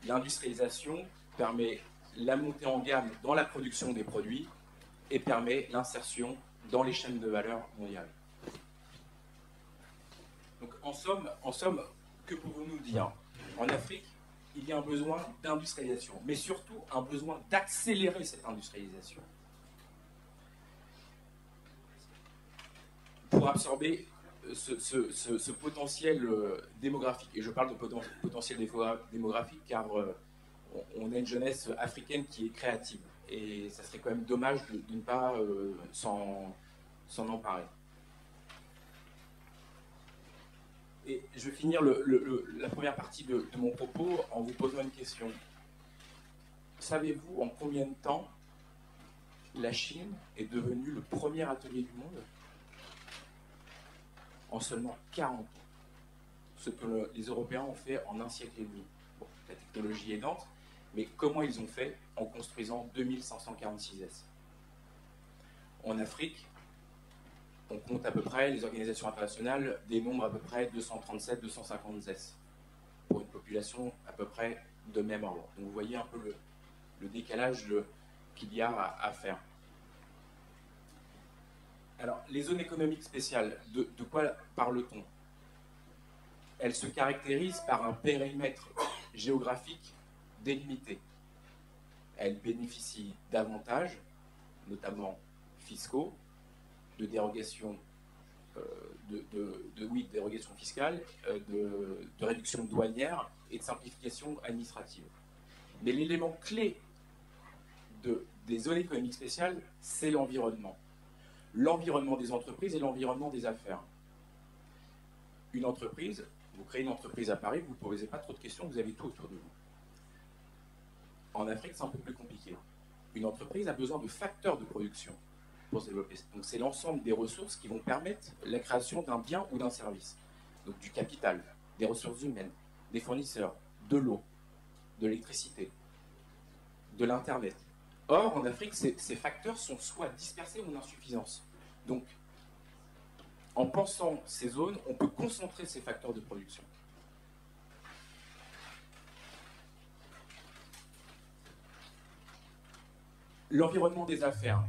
l'industrialisation permet la montée en gamme dans la production des produits et permet l'insertion dans les chaînes de valeur mondiales. Donc, en somme, que pouvons-nous dire? En Afrique, il y a un besoin d'industrialisation, mais surtout un besoin d'accélérer cette industrialisation. Pour absorber ce potentiel démographique, et je parle de potentiel démographique car on a une jeunesse africaine qui est créative, et ça serait quand même dommage de ne pas s'en emparer. Et je vais finir la première partie de mon propos en vous posant une question. Savez-vous en combien de temps la Chine est devenue le premier atelier du monde? En seulement 40 ans. Ce que les Européens ont fait en un siècle et demi. Bon, la technologie est aidante, mais comment ils ont fait? En construisant 2546 S. En Afrique, on compte à peu près, les organisations internationales dénombrent à peu près 237-250 S pour une population à peu près de même ordre. Donc vous voyez un peu le décalage qu'il y a à faire. Alors, les zones économiques spéciales, de quoi parle-t-on? Elles se caractérisent par un périmètre géographique délimité. Elles bénéficient d'avantages, notamment fiscaux, de dérogations, dérogations fiscales, de réduction douanière et de simplification administrative. Mais l'élément clé des zones économiques spéciales, c'est l'environnement. L'environnement des entreprises et l'environnement des affaires. Une entreprise, vous créez une entreprise à Paris, vous ne posez pas trop de questions, vous avez tout autour de vous. En Afrique, c'est un peu plus compliqué. Une entreprise a besoin de facteurs de production pour se développer. Donc c'est l'ensemble des ressources qui vont permettre la création d'un bien ou d'un service. Donc du capital, des ressources humaines, des fournisseurs, de l'eau, de l'électricité, de l'Internet. Or, en Afrique, ces facteurs sont soit dispersés ou en insuffisance. Donc, en pensant ces zones, on peut concentrer ces facteurs de production. L'environnement des affaires.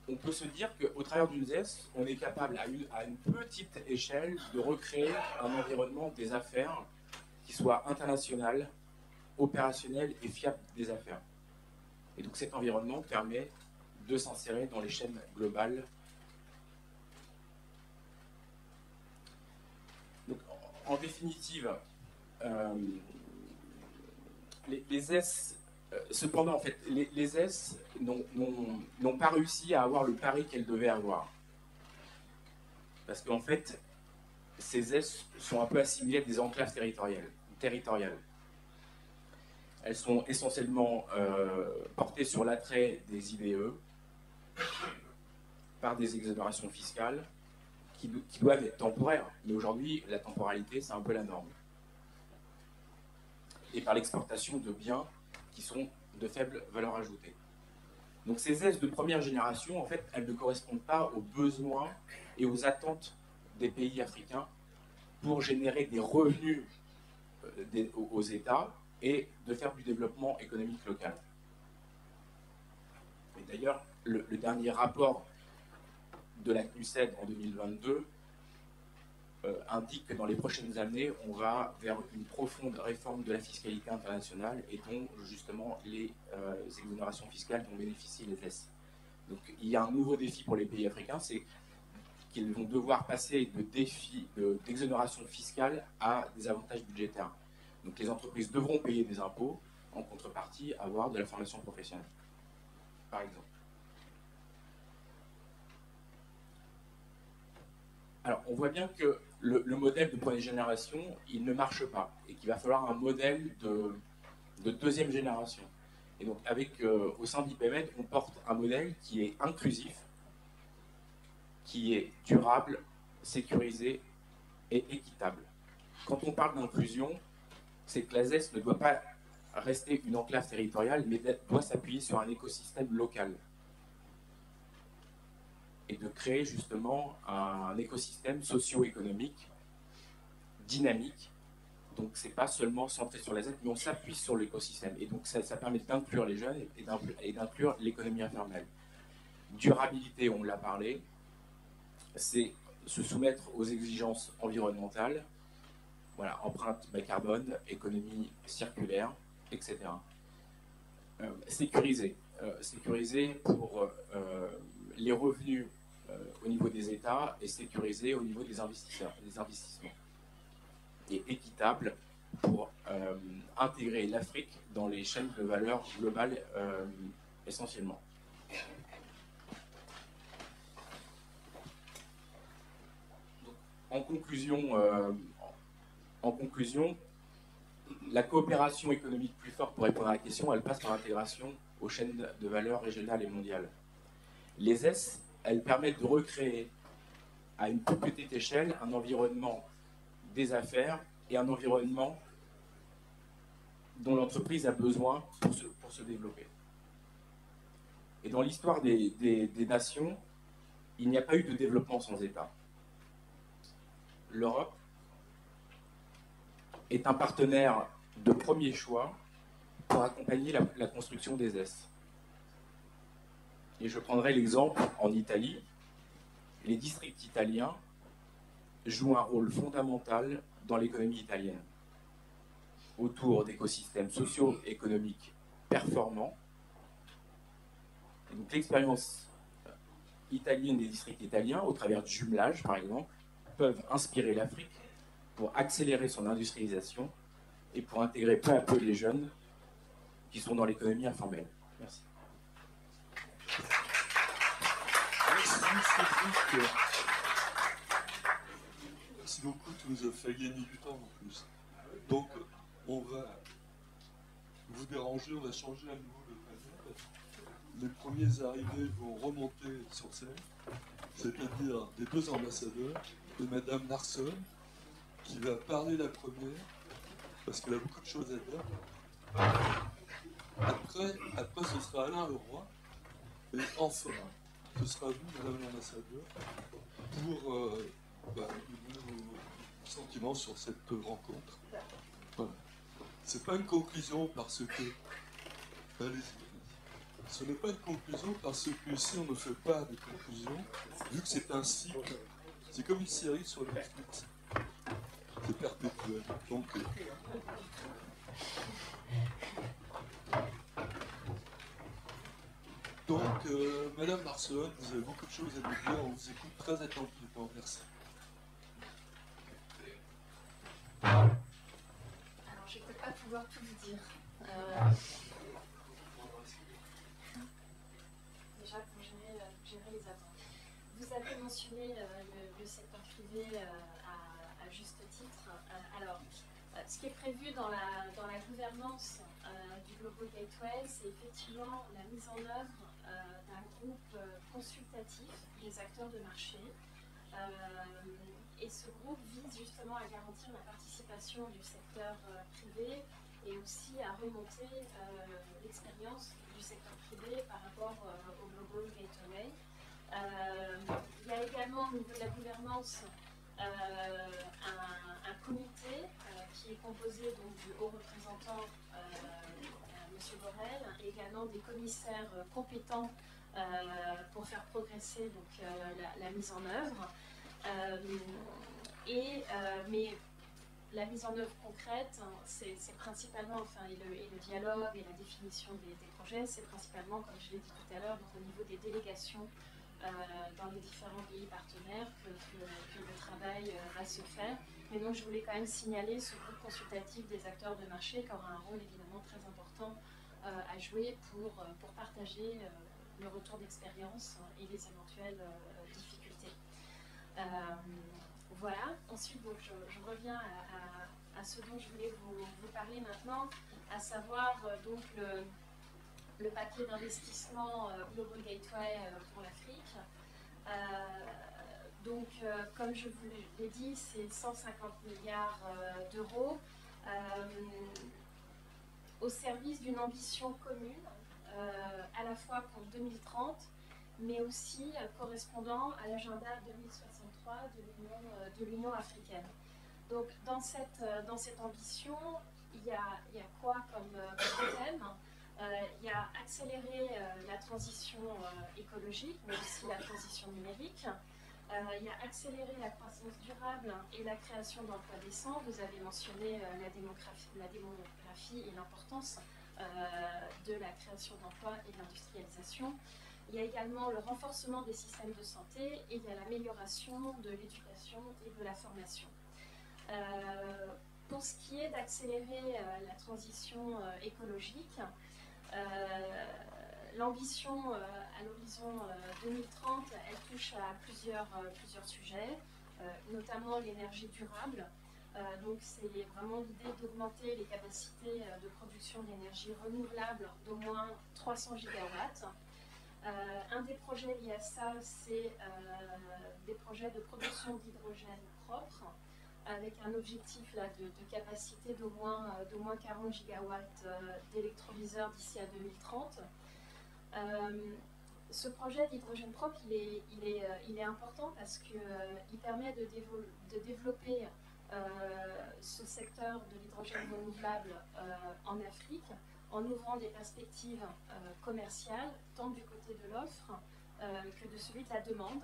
On peut se dire qu'au travers d'une ZES, on est capable à une petite échelle de recréer un environnement des affaires qui soit international, opérationnel et fiable des affaires. Et donc cet environnement permet de s'insérer dans les chaînes globales. Donc, en définitive, les S, cependant, en fait, les S n'ont pas réussi à avoir le pari qu'elles devaient avoir. Parce qu'en fait, ces S sont un peu assimilées à des enclaves territoriales. elles sont essentiellement portées sur l'attrait des IDE par des exonérations fiscales qui doivent être temporaires. Mais aujourd'hui, la temporalité, c'est un peu la norme. Et par l'exportation de biens qui sont de faible valeur ajoutée. Donc ces aides de première génération, en fait, elles ne correspondent pas aux besoins et aux attentes des pays africains pour générer des revenus aux États et de faire du développement économique local. Et d'ailleurs, le dernier rapport de la CNUSED en 2022 indique que dans les prochaines années, on va vers une profonde réforme de la fiscalité internationale et dont justement les exonérations fiscales dont bénéficient les S. Donc il y a un nouveau défi pour les pays africains, c'est qu'ils vont devoir passer d'exonération fiscale à des avantages budgétaires. Donc les entreprises devront payer des impôts, en contrepartie avoir de la formation professionnelle, par exemple. Alors, on voit bien que le modèle de première génération, il ne marche pas, et qu'il va falloir un modèle de deuxième génération. Et donc, au sein d'IPMED, on porte un modèle qui est inclusif, qui est durable, sécurisé et équitable. Quand on parle d'inclusion, c'est que la ZES ne doit pas rester une enclave territoriale, mais doit s'appuyer sur un écosystème local. Et de créer justement un écosystème socio-économique dynamique. Donc c'est pas seulement centré sur la ZES, mais on s'appuie sur l'écosystème. Et donc ça permet d'inclure les jeunes et d'inclure l'économie informelle. Durabilité, on l'a parlé, c'est se soumettre aux exigences environnementales, voilà, empreinte bas carbone, économie circulaire, etc. Sécuriser pour les revenus au niveau des États et sécuriser au niveau des investisseurs, des investissements. Et équitable pour intégrer l'Afrique dans les chaînes de valeur globales essentiellement. En conclusion, la coopération économique plus forte pour répondre à la question, elle passe par l'intégration aux chaînes de valeur régionales et mondiales. Les S, elles permettent de recréer à une plus petite échelle un environnement des affaires et un environnement dont l'entreprise a besoin pour se développer. Et dans l'histoire des nations, il n'y a pas eu de développement sans État. L'Europe est un partenaire de premier choix pour accompagner la construction des S. Et je prendrai l'exemple en Italie. Les districts italiens jouent un rôle fondamental dans l'économie italienne, autour d'écosystèmes socio-économiques performants. Et donc l'expérience italienne des districts italiens, au travers du jumelage par exemple, peuvent inspirer l'Afrique pour accélérer son industrialisation et pour intégrer peu à peu les jeunes qui sont dans l'économie informelle. Merci. Merci beaucoup, tu nous as fait gagner du temps en plus. Donc, on va vous déranger, on va changer à nouveau le panel. Les premiers arrivés vont remonter sur scène, c'est-à-dire les deux ambassadeurs et Madame Larson, qui va parler la première, parce qu'elle a beaucoup de choses à dire. Après ce sera Alain Leroy, et enfin, ce sera vous, Madame l'ambassadeur, pour vos sentiments sur cette rencontre. Voilà. C'est pas une conclusion parce que... Allez-y. Ce n'est pas une conclusion parce que ici on ne fait pas de conclusion, vu que c'est un cycle. C'est comme une série sur Netflix. C'est perpétuel. Donc, Madame Marcelone, vous avez beaucoup de choses à nous dire, on vous écoute très attentivement. Merci. Alors, je ne vais pas pouvoir tout vous dire. Déjà, pour gérer les attentes. Vous avez mentionné le secteur privé à juste titre. Alors, Ce qui est prévu dans la gouvernance du Global Gateway, c'est effectivement la mise en œuvre d'un groupe consultatif des acteurs de marché. Et ce groupe vise justement à garantir la participation du secteur privé et aussi à remonter l'expérience du secteur privé par rapport au Global Gateway. Il y a également au niveau de la gouvernance un comité qui est composé donc, du haut représentant M. Borrell, et également des commissaires compétents pour faire progresser donc, la mise en œuvre. Mais la mise en œuvre concrète, c'est principalement, enfin, et le dialogue et la définition des projets, c'est principalement, comme je l'ai dit tout à l'heure, au niveau des délégations dans les différents pays partenaires que le travail va se faire. Mais donc je voulais quand même signaler ce groupe consultatif des acteurs de marché qui aura un rôle évidemment très important à jouer pour partager le retour d'expérience et les éventuelles difficultés. Voilà, ensuite donc, je reviens à ce dont je voulais vous parler maintenant, à savoir donc le paquet d'investissement Global Gateway pour l'Afrique. Donc, comme je vous l'ai dit, c'est 150 milliards d'euros au service d'une ambition commune, à la fois pour 2030, mais aussi correspondant à l'agenda 2063 de l'Union africaine. Donc, dans cette ambition, il y a quoi comme thème ? Il y a accélérer la transition écologique, mais aussi la transition numérique. Il y a accélérer la croissance durable et la création d'emplois décents. Vous avez mentionné la démographie et l'importance de la création d'emplois et de l'industrialisation. Il y a également le renforcement des systèmes de santé et il y a l'amélioration de l'éducation et de la formation. Pour ce qui est d'accélérer la transition écologique, l'ambition à l'horizon 2030, elle touche à plusieurs sujets, notamment l'énergie durable. Donc c'est vraiment l'idée d'augmenter les capacités de production d'énergie renouvelable d'au moins 300 gigawatts. Un des projets liés à ça, c'est des projets de production d'hydrogène propre, avec un objectif là, de capacité d'au moins 40 gigawatts d'électrolyseurs d'ici à 2030. Ce projet d'hydrogène propre, il est important parce qu'il permet de développer ce secteur de l'hydrogène renouvelable en Afrique, en ouvrant des perspectives commerciales, tant du côté de l'offre que de celui de la demande,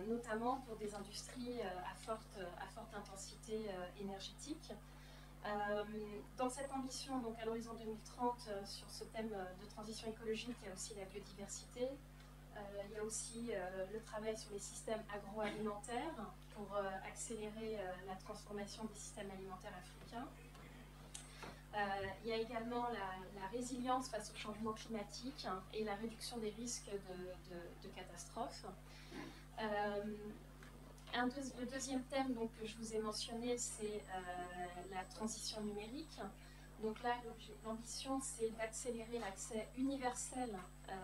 notamment pour des industries à forte intensité énergétique. Dans cette ambition, donc à l'horizon 2030, sur ce thème de transition écologique, il y a aussi la biodiversité, il y a aussi le travail sur les systèmes agroalimentaires pour accélérer la transformation des systèmes alimentaires africains. Il y a également la résilience face au changement climatique et la réduction des risques de catastrophes. Le deuxième thème donc, que je vous ai mentionné, c'est la transition numérique. Donc là, l'ambition, c'est d'accélérer l'accès universel,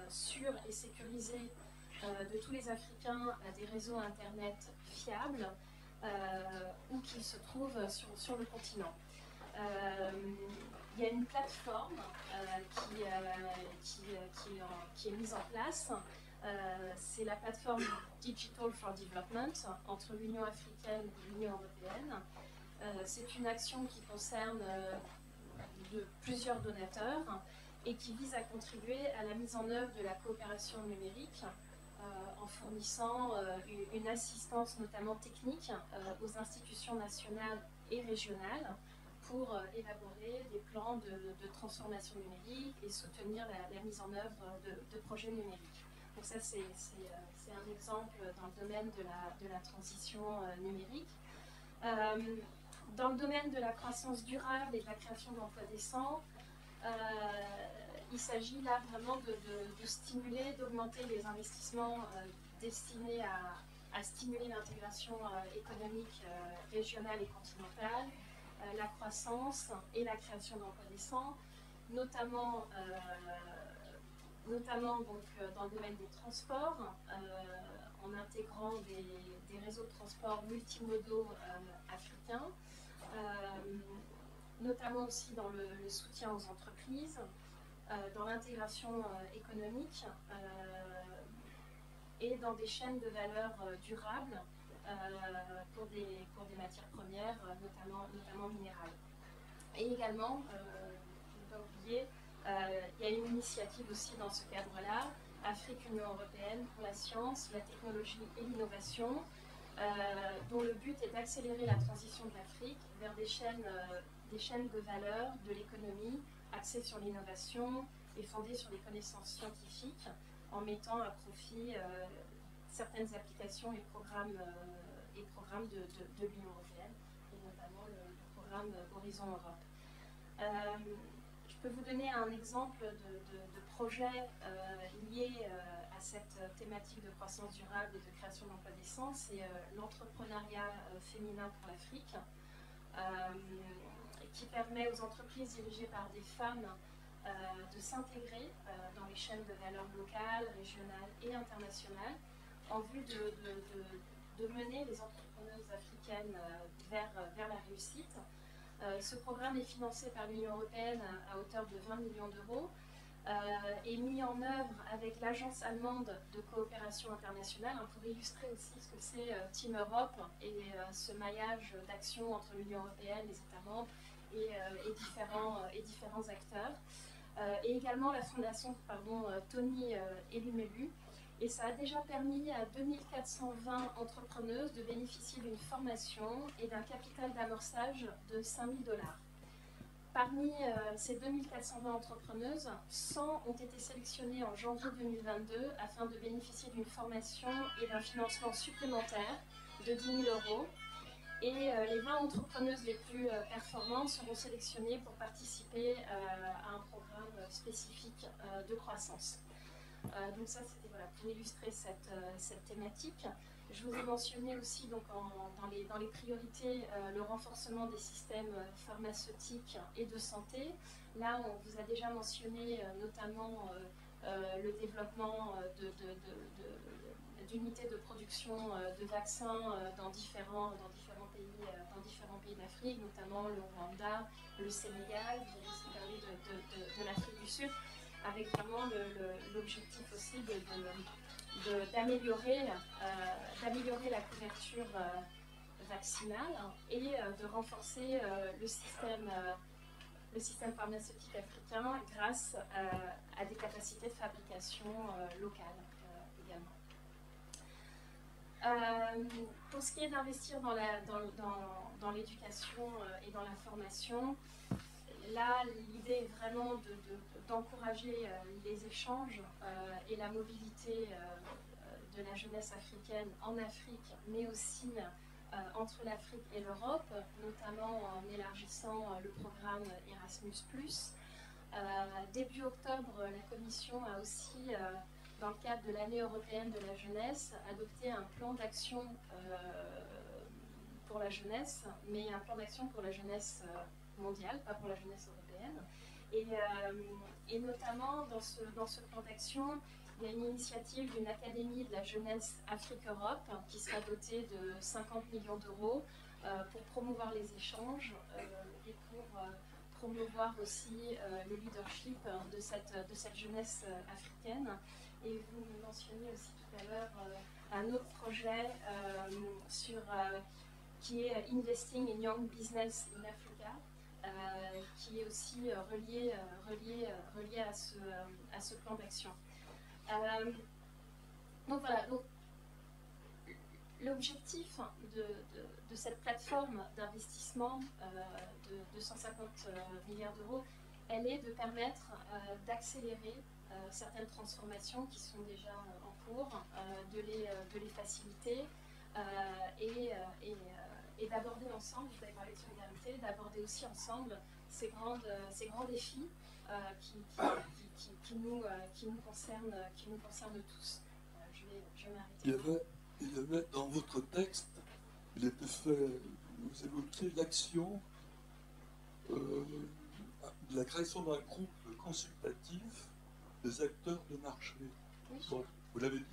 sûr et sécurisé de tous les Africains à des réseaux Internet fiables, où qu'ils se trouvent sur le continent. Il y a une plateforme qui est mise en place. C'est la plateforme Digital for Development entre l'Union africaine et l'Union européenne. C'est une action qui concerne plusieurs donateurs et qui vise à contribuer à la mise en œuvre de la coopération numérique en fournissant une assistance notamment technique aux institutions nationales et régionales pour élaborer des plans de transformation numérique et soutenir la mise en œuvre de projets numériques. Donc ça, c'est un exemple dans le domaine de la transition numérique. Dans le domaine de la croissance durable et de la création d'emplois décents, il s'agit là vraiment de stimuler, d'augmenter les investissements destinés à stimuler l'intégration économique régionale et continentale, la croissance et la création d'emplois décents, notamment donc, dans le domaine des transports, en intégrant des réseaux de transport multimodaux africains, notamment aussi dans le soutien aux entreprises, dans l'intégration économique et dans des chaînes de valeur durables pour des matières premières, notamment minérales. Et également, ne pas oublier, il y a une initiative aussi dans ce cadre-là, Afrique-Union européenne pour la science, la technologie et l'innovation, dont le but est d'accélérer la transition de l'Afrique vers des chaînes de valeur de l'économie axées sur l'innovation et fondées sur des connaissances scientifiques, en mettant à profit certaines applications et programmes de l'Union européenne, et notamment le programme Horizon Europe. Je peux vous donner un exemple de projet lié à cette thématique de croissance durable et de création d'emplois décents, c'est l'entrepreneuriat féminin pour l'Afrique, qui permet aux entreprises dirigées par des femmes de s'intégrer dans les chaînes de valeur locales, régionales et internationales, en vue de mener les entrepreneuses africaines vers la réussite. Ce programme est financé par l'Union européenne à hauteur de 20 millions d'euros et mis en œuvre avec l'Agence allemande de coopération internationale, pour illustrer aussi ce que c'est Team Europe et ce maillage d'action entre l'Union européenne, les États membres et différents acteurs. Et également la fondation Tony Elumelu. Et ça a déjà permis à 2420 entrepreneuses de bénéficier d'une formation et d'un capital d'amorçage de 5 000 $. Parmi ces 2420 entrepreneuses, 100 ont été sélectionnées en janvier 2022 afin de bénéficier d'une formation et d'un financement supplémentaire de 10 000 €. Et les 20 entrepreneuses les plus performantes seront sélectionnées pour participer à un programme spécifique de croissance. Donc ça, c'était pour illustrer cette thématique. Je vous ai mentionné aussi donc, dans les priorités le renforcement des systèmes pharmaceutiques et de santé. Là, on vous a déjà mentionné notamment le développement d'unités de production de vaccins dans différents pays d'Afrique, notamment le Rwanda, le Sénégal. J'ai aussi parlé de l'Afrique du Sud, avec vraiment l'objectif aussi d'améliorer la couverture vaccinale et de renforcer le système pharmaceutique africain grâce à des capacités de fabrication locales également. Pour ce qui est d'investir dans l'éducation et dans la formation, là, l'idée est vraiment d'encourager les échanges et la mobilité de la jeunesse africaine en Afrique, mais aussi entre l'Afrique et l'Europe, notamment en élargissant le programme Erasmus+. Début octobre, la Commission a aussi, dans le cadre de l'année européenne de la jeunesse, adopté un plan d'action pour la jeunesse, mais un plan d'action pour la jeunesse mondiale, pas pour la jeunesse européenne. Et notamment, dans ce plan d'action, il y a une initiative d'une académie de la jeunesse Afrique-Europe qui sera dotée de 50 millions d'euros pour promouvoir les échanges et pour promouvoir aussi le leadership de cette jeunesse africaine. Et vous mentionniez aussi tout à l'heure un autre projet qui est Investing in Young Business in Africa, qui est aussi relié à ce plan d'action. Donc voilà, l'objectif de cette plateforme d'investissement de 250 milliards d'euros, elle est de permettre d'accélérer certaines transformations qui sont déjà en cours, de les faciliter et d'aborder ensemble, vous avez parlé de solidarité, d'aborder aussi ensemble ces grands défis qui nous concernent tous. Je vais m'arrêter. Il y avait dans votre texte, vous évoquiez l'action la création d'un groupe consultatif des acteurs de marché. Oui. Bon, vous l'avez dit?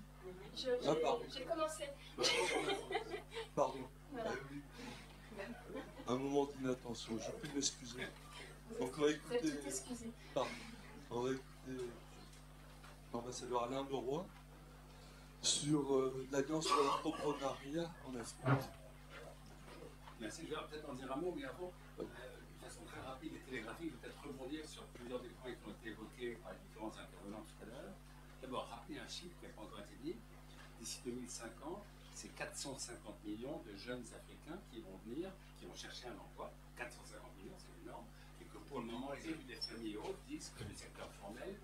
J'ai commencé. Pardon. Voilà. Un moment d'inattention, je prie de m'excuser. Donc on va écouter. Vous êtes tout excusé. Pardon. On va écouter l'ambassadeur Alain Leroy sur l'Alliance pour l'entrepreneuriat en Afrique. Merci, je vais peut-être en dire un mot, mais avant, de façon très rapide et télégraphique, je vais peut-être rebondir sur plusieurs des points qui ont été évoqués par les différents intervenants tout à l'heure. D'abord, rappeler un chiffre qui n'a pas encore été dit. D'ici 2050, c'est 450 millions de jeunes Africains qui vont venir, qui vont chercher un emploi. 450 millions, c'est énorme. Et que pour le moment, les élus des familles hautes disent que le secteur formel,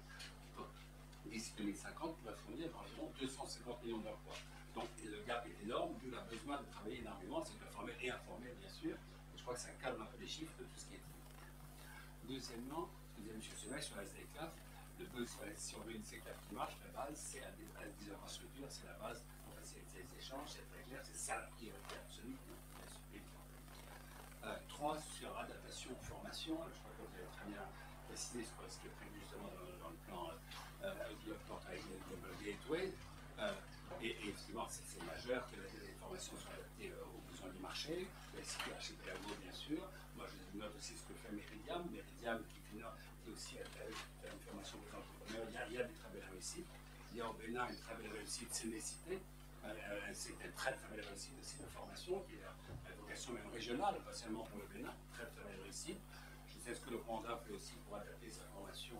d'ici 2050, va fournir environ 250 millions d'emplois. Donc le gap est énorme, d'où le besoin de travailler énormément, c'est secteur formel et informel, bien sûr. Et je crois que ça calme un peu les chiffres de tout ce qui est dit. Deuxièmement, ce que disait M. Semel sur la SDCAF, le besoin, si on veut une SDCAF qui marche, la base, c'est des infrastructures, c'est la base, enfin, c'est les échanges, c'est très clair, c'est ça la priorité absolue. 3, sur adaptation, formation, je crois que vous avez très bien précisé ce qui est prévu justement dans le plan Global Gateway. Et effectivement, c'est majeur que les formations soient adaptées aux besoins du marché, la situation pédagogique bien sûr. Moi, je note aussi ce que fait Meridiam qui aussi fait une formation pour les entrepreneurs. Il y a des très belles réussites. Il y a au Bénin une très belle réussite, c'est Nécité. C'est une très très belle réussite aussi de formation, qui a une vocation même régionale, pas seulement pour le Bénin, très très belle réussite. Je sais ce que le Rwanda fait aussi pour adapter sa formation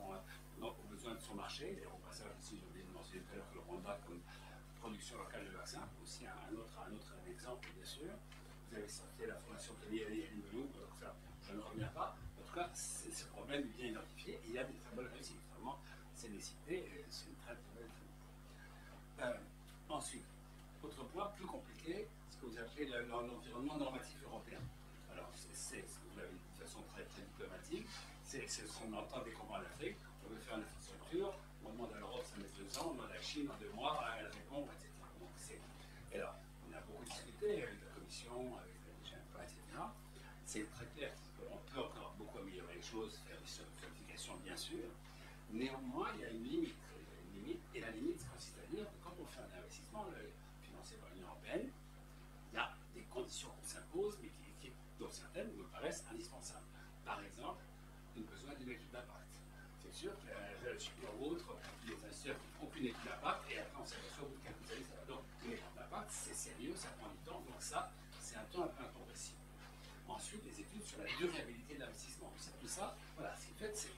aux besoins de son marché. Et au passage aussi, j'ai oublié de mentionner tout à l'heure que le Rwanda, comme production locale de vaccins, aussi un autre exemple, bien sûr. Vous avez sorti la formation de l'INBELOU, donc ça, je ne reviens pas. En tout cas, ce problème est bien identifié et il y a des très bonnes réussites. Vraiment, c'est nécité et c'est une très très belle. Ensuite, autre point plus compliqué, ce que vous appelez l'environnement normatif européen. Alors, vous l'avez dit de façon très, très diplomatique, c'est ce qu'on entend dès qu'on va en Afrique. On veut faire une infrastructure, on demande à l'Europe, ça met 2 ans, on demande à la Chine en 2 mois, elle répond, etc. Donc, et alors, on a beaucoup discuté avec la Commission, avec les GMPA, etc. C'est très clair qu'on peut encore beaucoup améliorer les choses, faire des certifications, bien sûr. Néanmoins, il y a une limite. Et la limite, ça consiste à dire que quand on fait un investissement financé par l'Union européenne, il y a des conditions qu'on s'impose, mais dont certaines me paraissent indispensables. Par exemple, le besoin d'une étude d'impact. C'est sûr que sur autre, les investisseurs qui font qu'une étude d'impact, et après on s'aperçoit au bout de quelques années, ça va. Donc, une étude d'impact, c'est sérieux, ça prend du temps, donc ça, c'est un temps un peu incompressible. Ensuite, les études sur la durabilité de l'investissement. Tout ça, voilà, ce qui fait, c'est.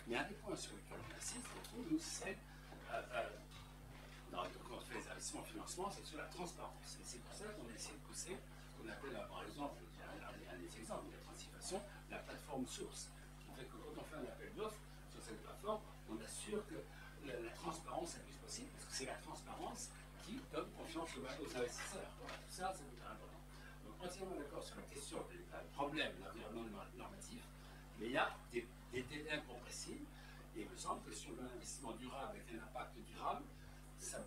Mais un des points sur lesquels on insiste, nous, c'est. Quand on fait les investissements en financement, c'est sur la transparence. Et c'est pour ça qu'on a essayé de pousser ce qu'on appelle, par exemple, un des exemples de la transformation, la plateforme source. En fait, que quand on fait un appel d'offres sur cette plateforme, on assure que la transparence est la plus possible, parce que c'est la transparence qui donne confiance aux investisseurs. Voilà, tout ça, c'est très important. Donc, entièrement d'accord sur la question du problème de l'environnement normatif, mais il y a des délais incompressibles. Et il me semble que si on veut un investissement durable avec un impact durable, ça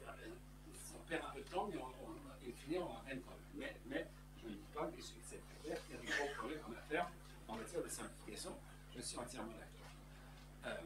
perd un peu de temps, mais in fine, on amène quand même. Mais je ne dis pas, mais c'est très clair qu'il y a des gros problèmes en affaires en matière de simplification. Je suis entièrement d'accord.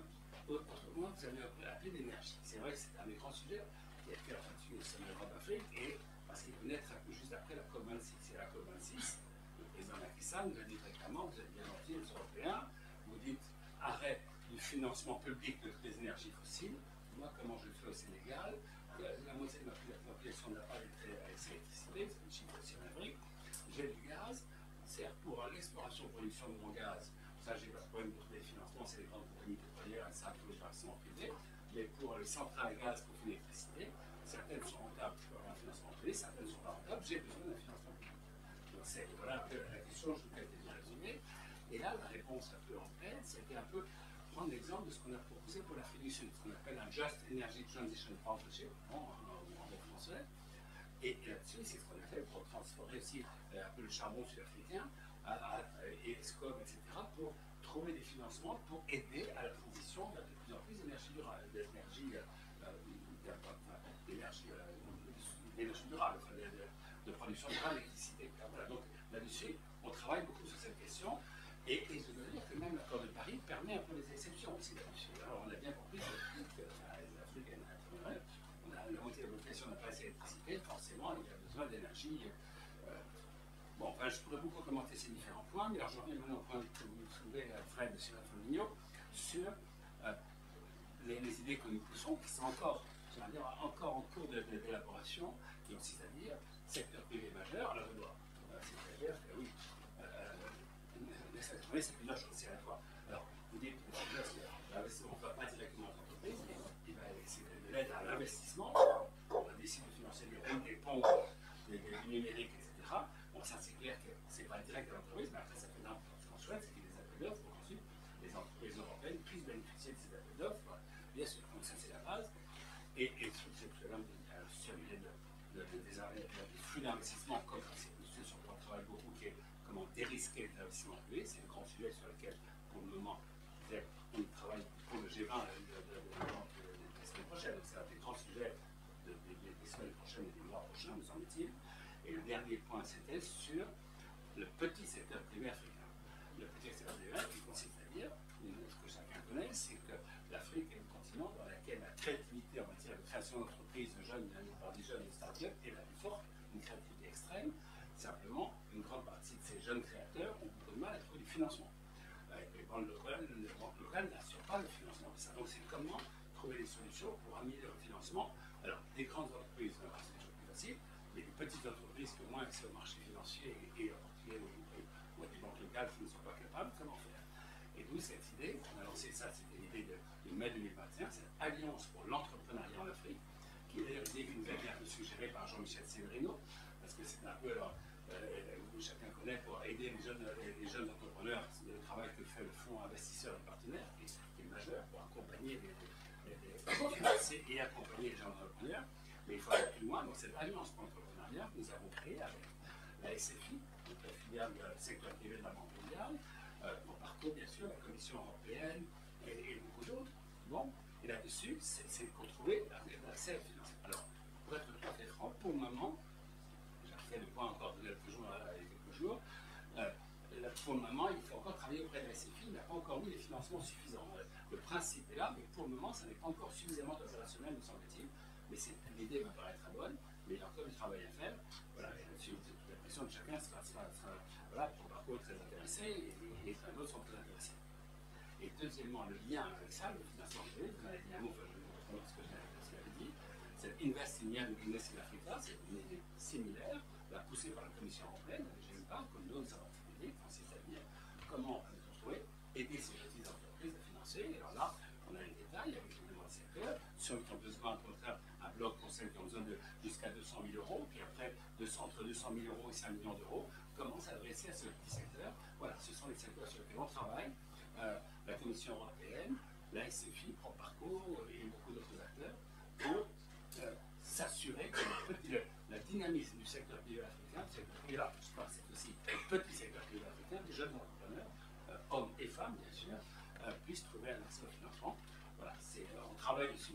Autrement, vous avez appelé l'énergie. C'est vrai que c'est un des grands sujets qui a été abattu au sein de l'Europe d'Afrique, et parce qu'il venait juste après la COP26. C'est la COP26. Le président Macky Sall nous a dit très clairement, vous êtes bien gentils, les Européens, vous dites arrêt du financement public de toutes les énergies fossiles. Moi, comment je le fais au Sénégal, la moitié de ma population n'a pas d'électricité, c'est une chiffre aussi en Afrique. J'ai du gaz, c'est pour l'exploration et production de mon gaz. Ça, j'ai pas de problème de trouver des financements, c'est les grandes compagnies pétrolières, ça, tous les investissements privés. Mais pour les centrales à gaz pour l'électricité, certaines sont rentables pour avoir un financement privé, certaines ne sont pas rentables, j'ai besoin d'un financement privé. Donc, voilà un peu la question, je vais peut-être bien résumer. Et là, la réponse un peu européenne, c'était un peu prendre l'exemple de ce qu'on a proposé pour l'Afrique du Sud, ce qu'on appelle un Just Energy Transition Partnership, en français. Et là-dessus, c'est ce qu'on a fait pour transformer aussi un peu le charbon sud-africain et SCOM, etc., pour trouver des financements pour aider à la transition vers de plus en plus d'énergie durable, d'énergie durable, de production durable d'électricité. Voilà, donc là-dessus, on travaille beaucoup sur cette question. Et je donne l'énergie. Bon, enfin, je pourrais beaucoup commenter ces différents points, mais alors je reviens maintenant au point que vous soulevez, Fred et Sylvain Foligno, sur les idées que nous poussons, qui sont encore, encore en cours d'élaboration, donc c'est-à-dire secteur privé majeur, la loi. C'est-à-dire que oui, c'est plusieurs choses, c'est à la fois. Alors, vous dites que l'investissement ne va pas directement à l'entreprise, mais c'est de l'aide à l'investissement. On va décider de financer des routes, des ponts, des numériques, etc. Bon, ça, c'est clair que ce n'est pas direct à l'entreprise, mais après, ça fait n'importe ce qu'on souhaite, c'est qu'il y ait des appels d'offres pour qu'ensuite les entreprises européennes puissent bénéficier de ces appels d'offres. Bien sûr, donc ça, c'est la base. Et c'est tout à l'heure, sur l'idée des flux d'investissement, comme c'est une chose sur laquelle on travaille beaucoup, qui est comment dérisquer l'investissement privé. C'est un grand sujet sur lequel, pour le moment, on travaille pour le G20 la semaine prochaine. Donc, c'est un des grands sujets des semaines prochaines et des mois prochains, me semble-t-il. Et le dernier point, c'était sur le petit secteur privé africain. Le petit secteur privé qui consiste à dire, ce que chacun connaît, c'est que l'Afrique est un continent dans lequel la créativité en matière de création d'entreprises par des jeunes et start-up est la plus forte, une créativité extrême. Simplement, une grande partie de ces jeunes créateurs ont beaucoup de mal à trouver du financement. Les banques locales n'assurent pas le financement de ça. Donc, c'est comment trouver des solutions pour améliorer le financement. Alors, des grandes entreprises, c'est toujours plus facile, mais des petites entreprises qui ont moins accès au marché financier et en particulier ou des banques locales qui ne sont pas capables, comment faire? Et d'où cette idée, on a lancé ça, c'était l'idée de mai 2021, cette alliance pour l'entrepreneuriat en Afrique, qui est d'ailleurs une idée qui nous a été un peu suggérée par Jean-Michel Severino, parce que c'est un peu, chacun connaît, pour aider les jeunes entrepreneurs, c'est le travail que fait le Fonds investisseurs et partenaires, qui est majeur pour accompagner financer et accompagner les jeunes entrepreneurs. Mais il faut aller plus loin. Donc, cette alliance pour l'entrepreneuriat que nous avons créée avec la SFI, donc la filiale du secteur privé de la Banque mondiale, pour parcours, bien sûr, la Commission européenne et beaucoup d'autres. Bon, et là-dessus, c'est pour trouver l'accès à financement. Alors, pour être tout à fait franc, pour le moment, j'ai fait le point encore de quelques jours, pour le moment, il faut encore travailler auprès de la SFI, il n'a pas encore eu les financements suffisants. Le principe est là, mais pour le moment, ça n'est pas encore suffisamment opérationnel, me semble-t-il. Mais l'idée me paraît très bonne, mais il y a encore du travail à faire. Voilà, et là-dessus, j'ai l'impression que chacun sera voilà, pour le parcours très intéressé, et d'autres sont très intéressés. Et deuxièmement, le lien avec ça, le financement privé, vous en avez dit un mot, je vais reprendre ce que j'avais dit, c'est Invest in Young Business in Africa, c'est une idée similaire, poussée par la Commission européenne, j'aime pas, comme nous avons fait l'idée, c'est-à-dire comment on pourrait aider ces petites entreprises à financer. Et alors là, on a les détails avec les membres du secteur, ceux qui ont besoin, au contraire, un bloc conseil qui ont besoin de jusqu'à 200 000 euros, puis après, entre 200 000 euros et 5 millions d'euros, comment s'adresser à ce petit secteur. Voilà, ce sont les secteurs sur lesquels on travaille. La Commission européenne, la SFI, Pro Parcours et beaucoup d'autres acteurs pour s'assurer que la dynamisme du secteur privé africain, et là, je pense que c'est aussi le petit secteur privé africain, des jeunes entrepreneurs, hommes et femmes bien sûr, puissent trouver un accès au financement. Voilà, on travaille dessus,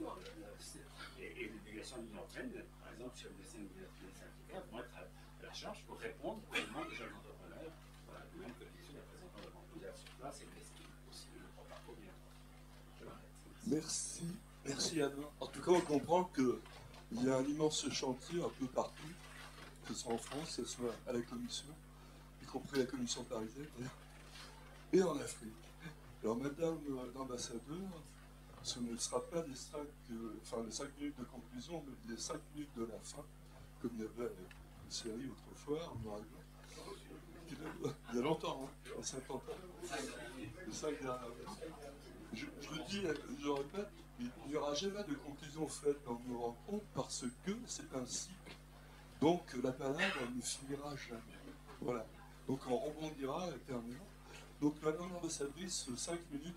et les délégations de l'Union européenne, par exemple, sur le dessin de business africain, vont être à la charge pour répondre aux demandes des jeunes entrepreneurs, voilà, de même que bien sûr les représentants de la Banque mondiale sur place et aussi le parcours bien. Merci, merci Anna. En tout cas, on comprend qu'il y a un immense chantier un peu partout, que ce soit en France, que ce soit à la Commission, y compris la Commission parisienne, et en Afrique. Alors, Madame l'ambassadeur, ce ne sera pas les 5 minutes de conclusion, mais les 5 minutes de la fin, comme il y avait une série autrefois, en noir et blanc. Il y a longtemps, hein, il y a 50 ans. Les 5 dernières années. Je le dis, je le répète, il n'y aura jamais de conclusion faite dans nos rencontres parce que c'est un cycle. Donc la parade ne finira jamais. Voilà. Donc on rebondira éternellement. Donc Madame l'ambassadrice, 5 minutes,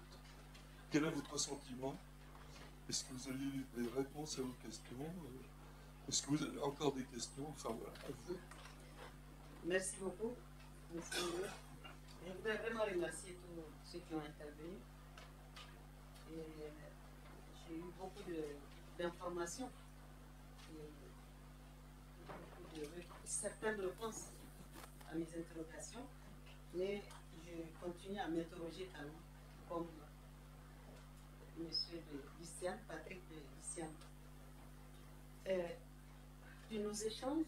quel est votre sentiment? Est-ce que vous avez eu des réponses à vos questions? Est-ce que vous avez encore des questions? Enfin voilà, à vous. Merci beaucoup. Merci. Je voudrais vraiment remercier tous ceux qui ont intervenu. J'ai eu beaucoup d'informations et certaines réponses à mes interrogations, mais je continue à m'interroger quand même, comme M. Lucien, Patrick de Lucien. De nos échanges,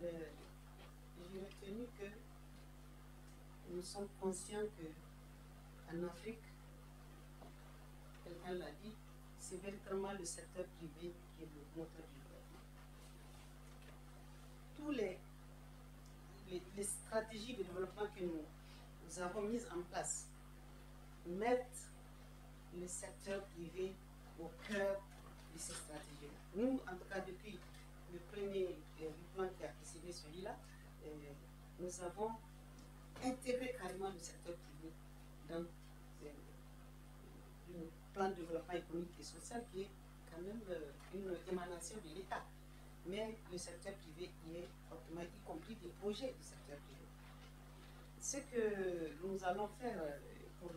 j'ai retenu que nous sommes conscients qu'en Afrique, quelqu'un l'a dit, c'est véritablement le secteur privé qui est le moteur du développement. Toutes les stratégies de développement que nous avons mises en place mettent le secteur privé au cœur de ces stratégies. Nous, en tout cas, depuis le premier plan qui a précédé celui-là, nous avons intégré carrément le secteur privé dans le plan de développement économique et social qui est quand même une émanation de l'État. Mais le secteur privé y est fortement, y compris des projets du secteur privé. Ce que nous allons faire pour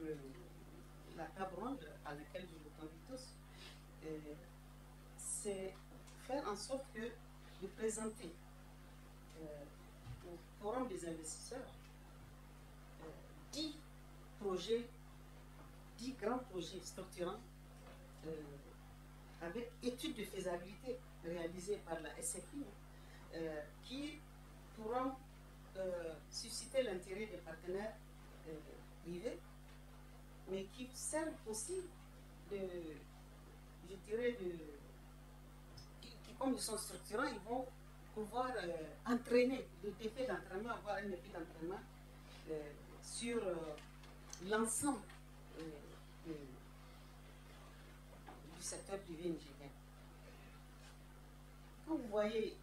la table ronde à laquelle je vous convie tous, c'est faire en sorte de présenter au forum des investisseurs 10 projets, 10 grands projets structurants avec études de faisabilité réalisées par la SFI qui pourront susciter l'intérêt des partenaires privés, mais qui servent aussi je dirais, comme ils sont structurants, ils vont pouvoir entraîner, des effets d'entraînement, avoir un effet d'entraînement sur l'ensemble du secteur privé nigérien. Quand vous voyez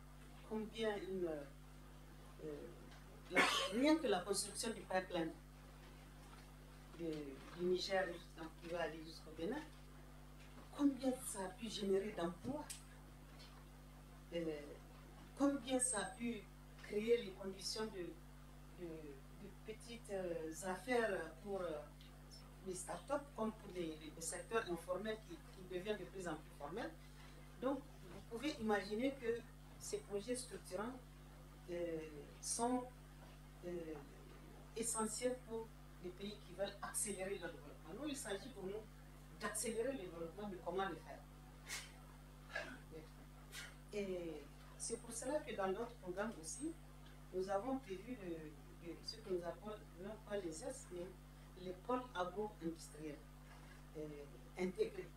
combien rien que la construction du pipeline du Niger qui va aller jusqu'au Bénin, combien ça a pu générer d'emplois, combien ça a pu créer les conditions de petites affaires pour les startups comme pour les secteurs informels qui deviennent de plus en plus formels. Donc, vous pouvez imaginer que ces projets structurants sont essentiels pour les pays qui veulent accélérer leur développement. Nous, il s'agit pour nous d'accélérer le développement, mais comment le faire? Et c'est pour cela que dans notre programme aussi, nous avons prévu ce que nous appelons non pas les S, mais les pôles agro-industriels intégrés.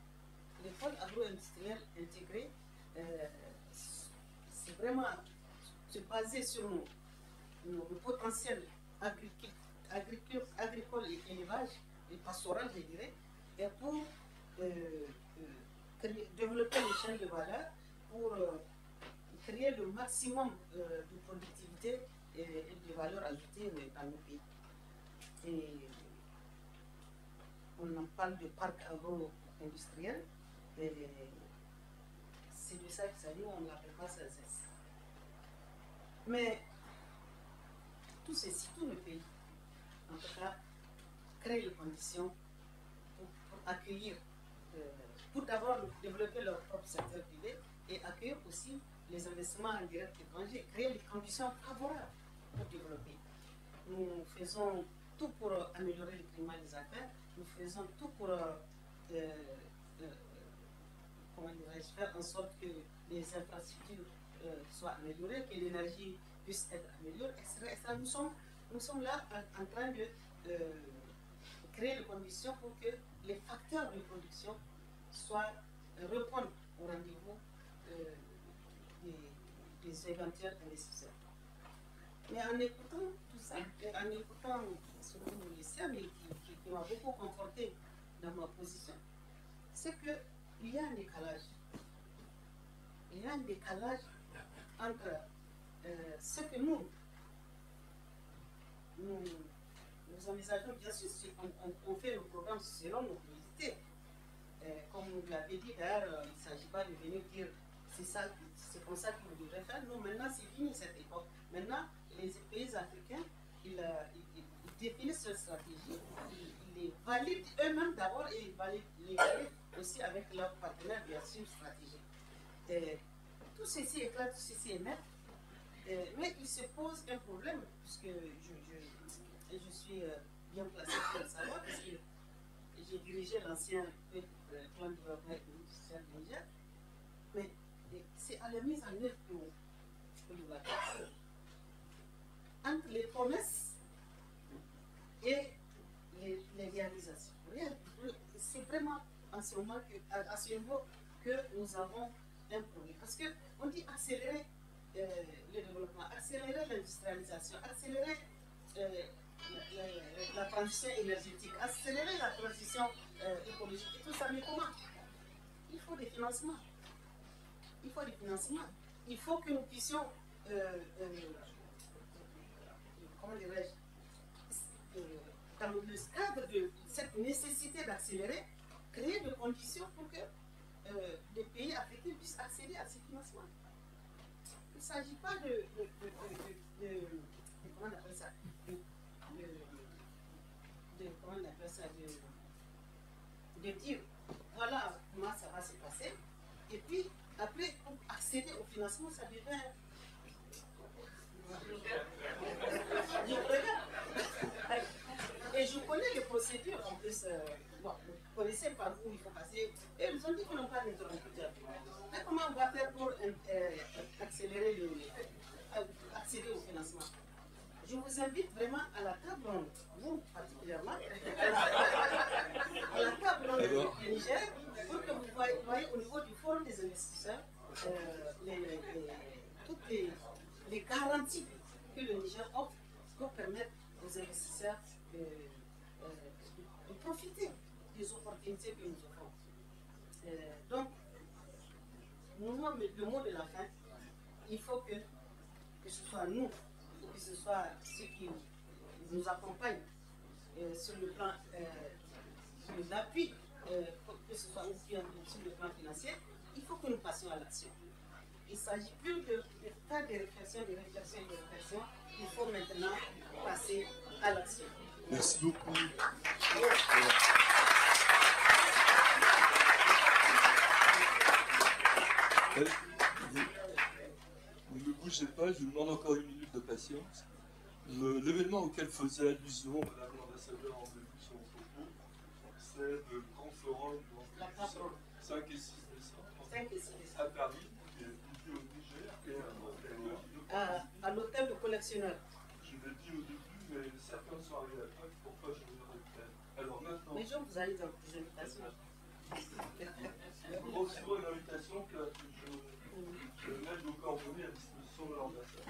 Les pôles agro-industriels intégrés, c'est vraiment se baser sur nos potentiels agricole et élevage, et pastoral, je dirais, et pour développer les chaînes de valeur, pour créer le maximum de productivité et de valeur ajoutée dans nos pays. Et on en parle de parc agro-industriel, et c'est de ça qu'il s'agit, on ne l'appelle pas CES. Mais tout ceci, tout le pays, en tout cas, crée les conditions pour accueillir, pour d'abord développer leur propre secteur privé et accueillir aussi les investissements indirects étrangers, créer les conditions favorables pour développer. Nous faisons tout pour améliorer le climat des affaires, nous faisons tout pour faire en sorte que les infrastructures soient améliorées, que l'énergie puisse être améliorée, etc. Nous sommes là en train de créer les conditions pour que les facteurs de production répondent au rendez-vous des éventuels investisseurs. Mais en écoutant tout ça, en écoutant ce que vous laissez, mais qui m'a beaucoup conforté dans ma position, c'est qu'il y a un décalage. Il y a un décalage entre ce que nous envisageons, bien sûr, on fait le programme selon nos priorités. Comme vous l'avez dit, d'ailleurs, il ne s'agit pas de venir dire c'est comme ça que vous devrez faire. Non, maintenant, c'est fini cette époque. Maintenant, les pays africains, ils définissent leur stratégie, ils les valident eux-mêmes d'abord et ils les valident aussi avec leurs partenaires, bien sûr, stratégiques. Tout ceci est clair, tout ceci est net, mais il se pose un problème, puisque je suis bien placé pour le savoir, parce que j'ai dirigé l'ancien plan de développement social du Niger, mais c'est à la mise en œuvre que nous va passer. entre les promesses et les réalisations. C'est vraiment à ce moment à ce niveau que nous avons un problème. Parce qu'on dit accélérer le développement, accélérer l'industrialisation, accélérer la transition énergétique, accélérer la transition écologique et tout ça. Mais comment? Il faut des financements. Il faut des financements. Il faut que nous puissions, comment dirais-je, dans le cadre de cette nécessité d'accélérer, créer des conditions pour que les pays africains puissent accéder à ces financements. Il ne s'agit pas comment on appelle ça, comment on appelle ça, de dire voilà comment ça va se passer, et puis après pour accéder au financement ça devient et je connais les procédures en plus. Bon, vous connaissez par où il faut passer. Et ils ont dit qu'ils n'ont pas d'interlocuteur. Mais comment on va faire pour accélérer accéder au financement? Je vous invite vraiment à la table ronde, vous particulièrement, à la table ronde du Niger, pour que vous voyez au niveau du forum des investisseurs toutes les garanties que le Niger offre pour permettre aux investisseurs de profiter des opportunités que nous offrons. Donc, le mot de la fin, il faut que ce soit nous, que ce soit ceux qui nous accompagnent sur le plan d'appui, que ce soit sur le plan financier, il faut que nous passions à l'action. Il ne s'agit plus de faire des réflexions, il faut maintenant passer à l'action. Merci beaucoup. Vous ne bougez pas, je vous demande encore une minute de patience. L'événement auquel faisait allusion Madame l'ambassadeur en début de son propos, c'est le grand forum du 5 et 6 décembre à Paris, qui est dédié au Niger et à l'hôtel de collectionneur. Je l'ai dit au début, mais certains sont arrivés à temps, pourquoi je me répète. Alors maintenant. Mais je vous allez dans des invitations. Recevez une invitation que je mets aux coordonnées à disposition de l'ambassade.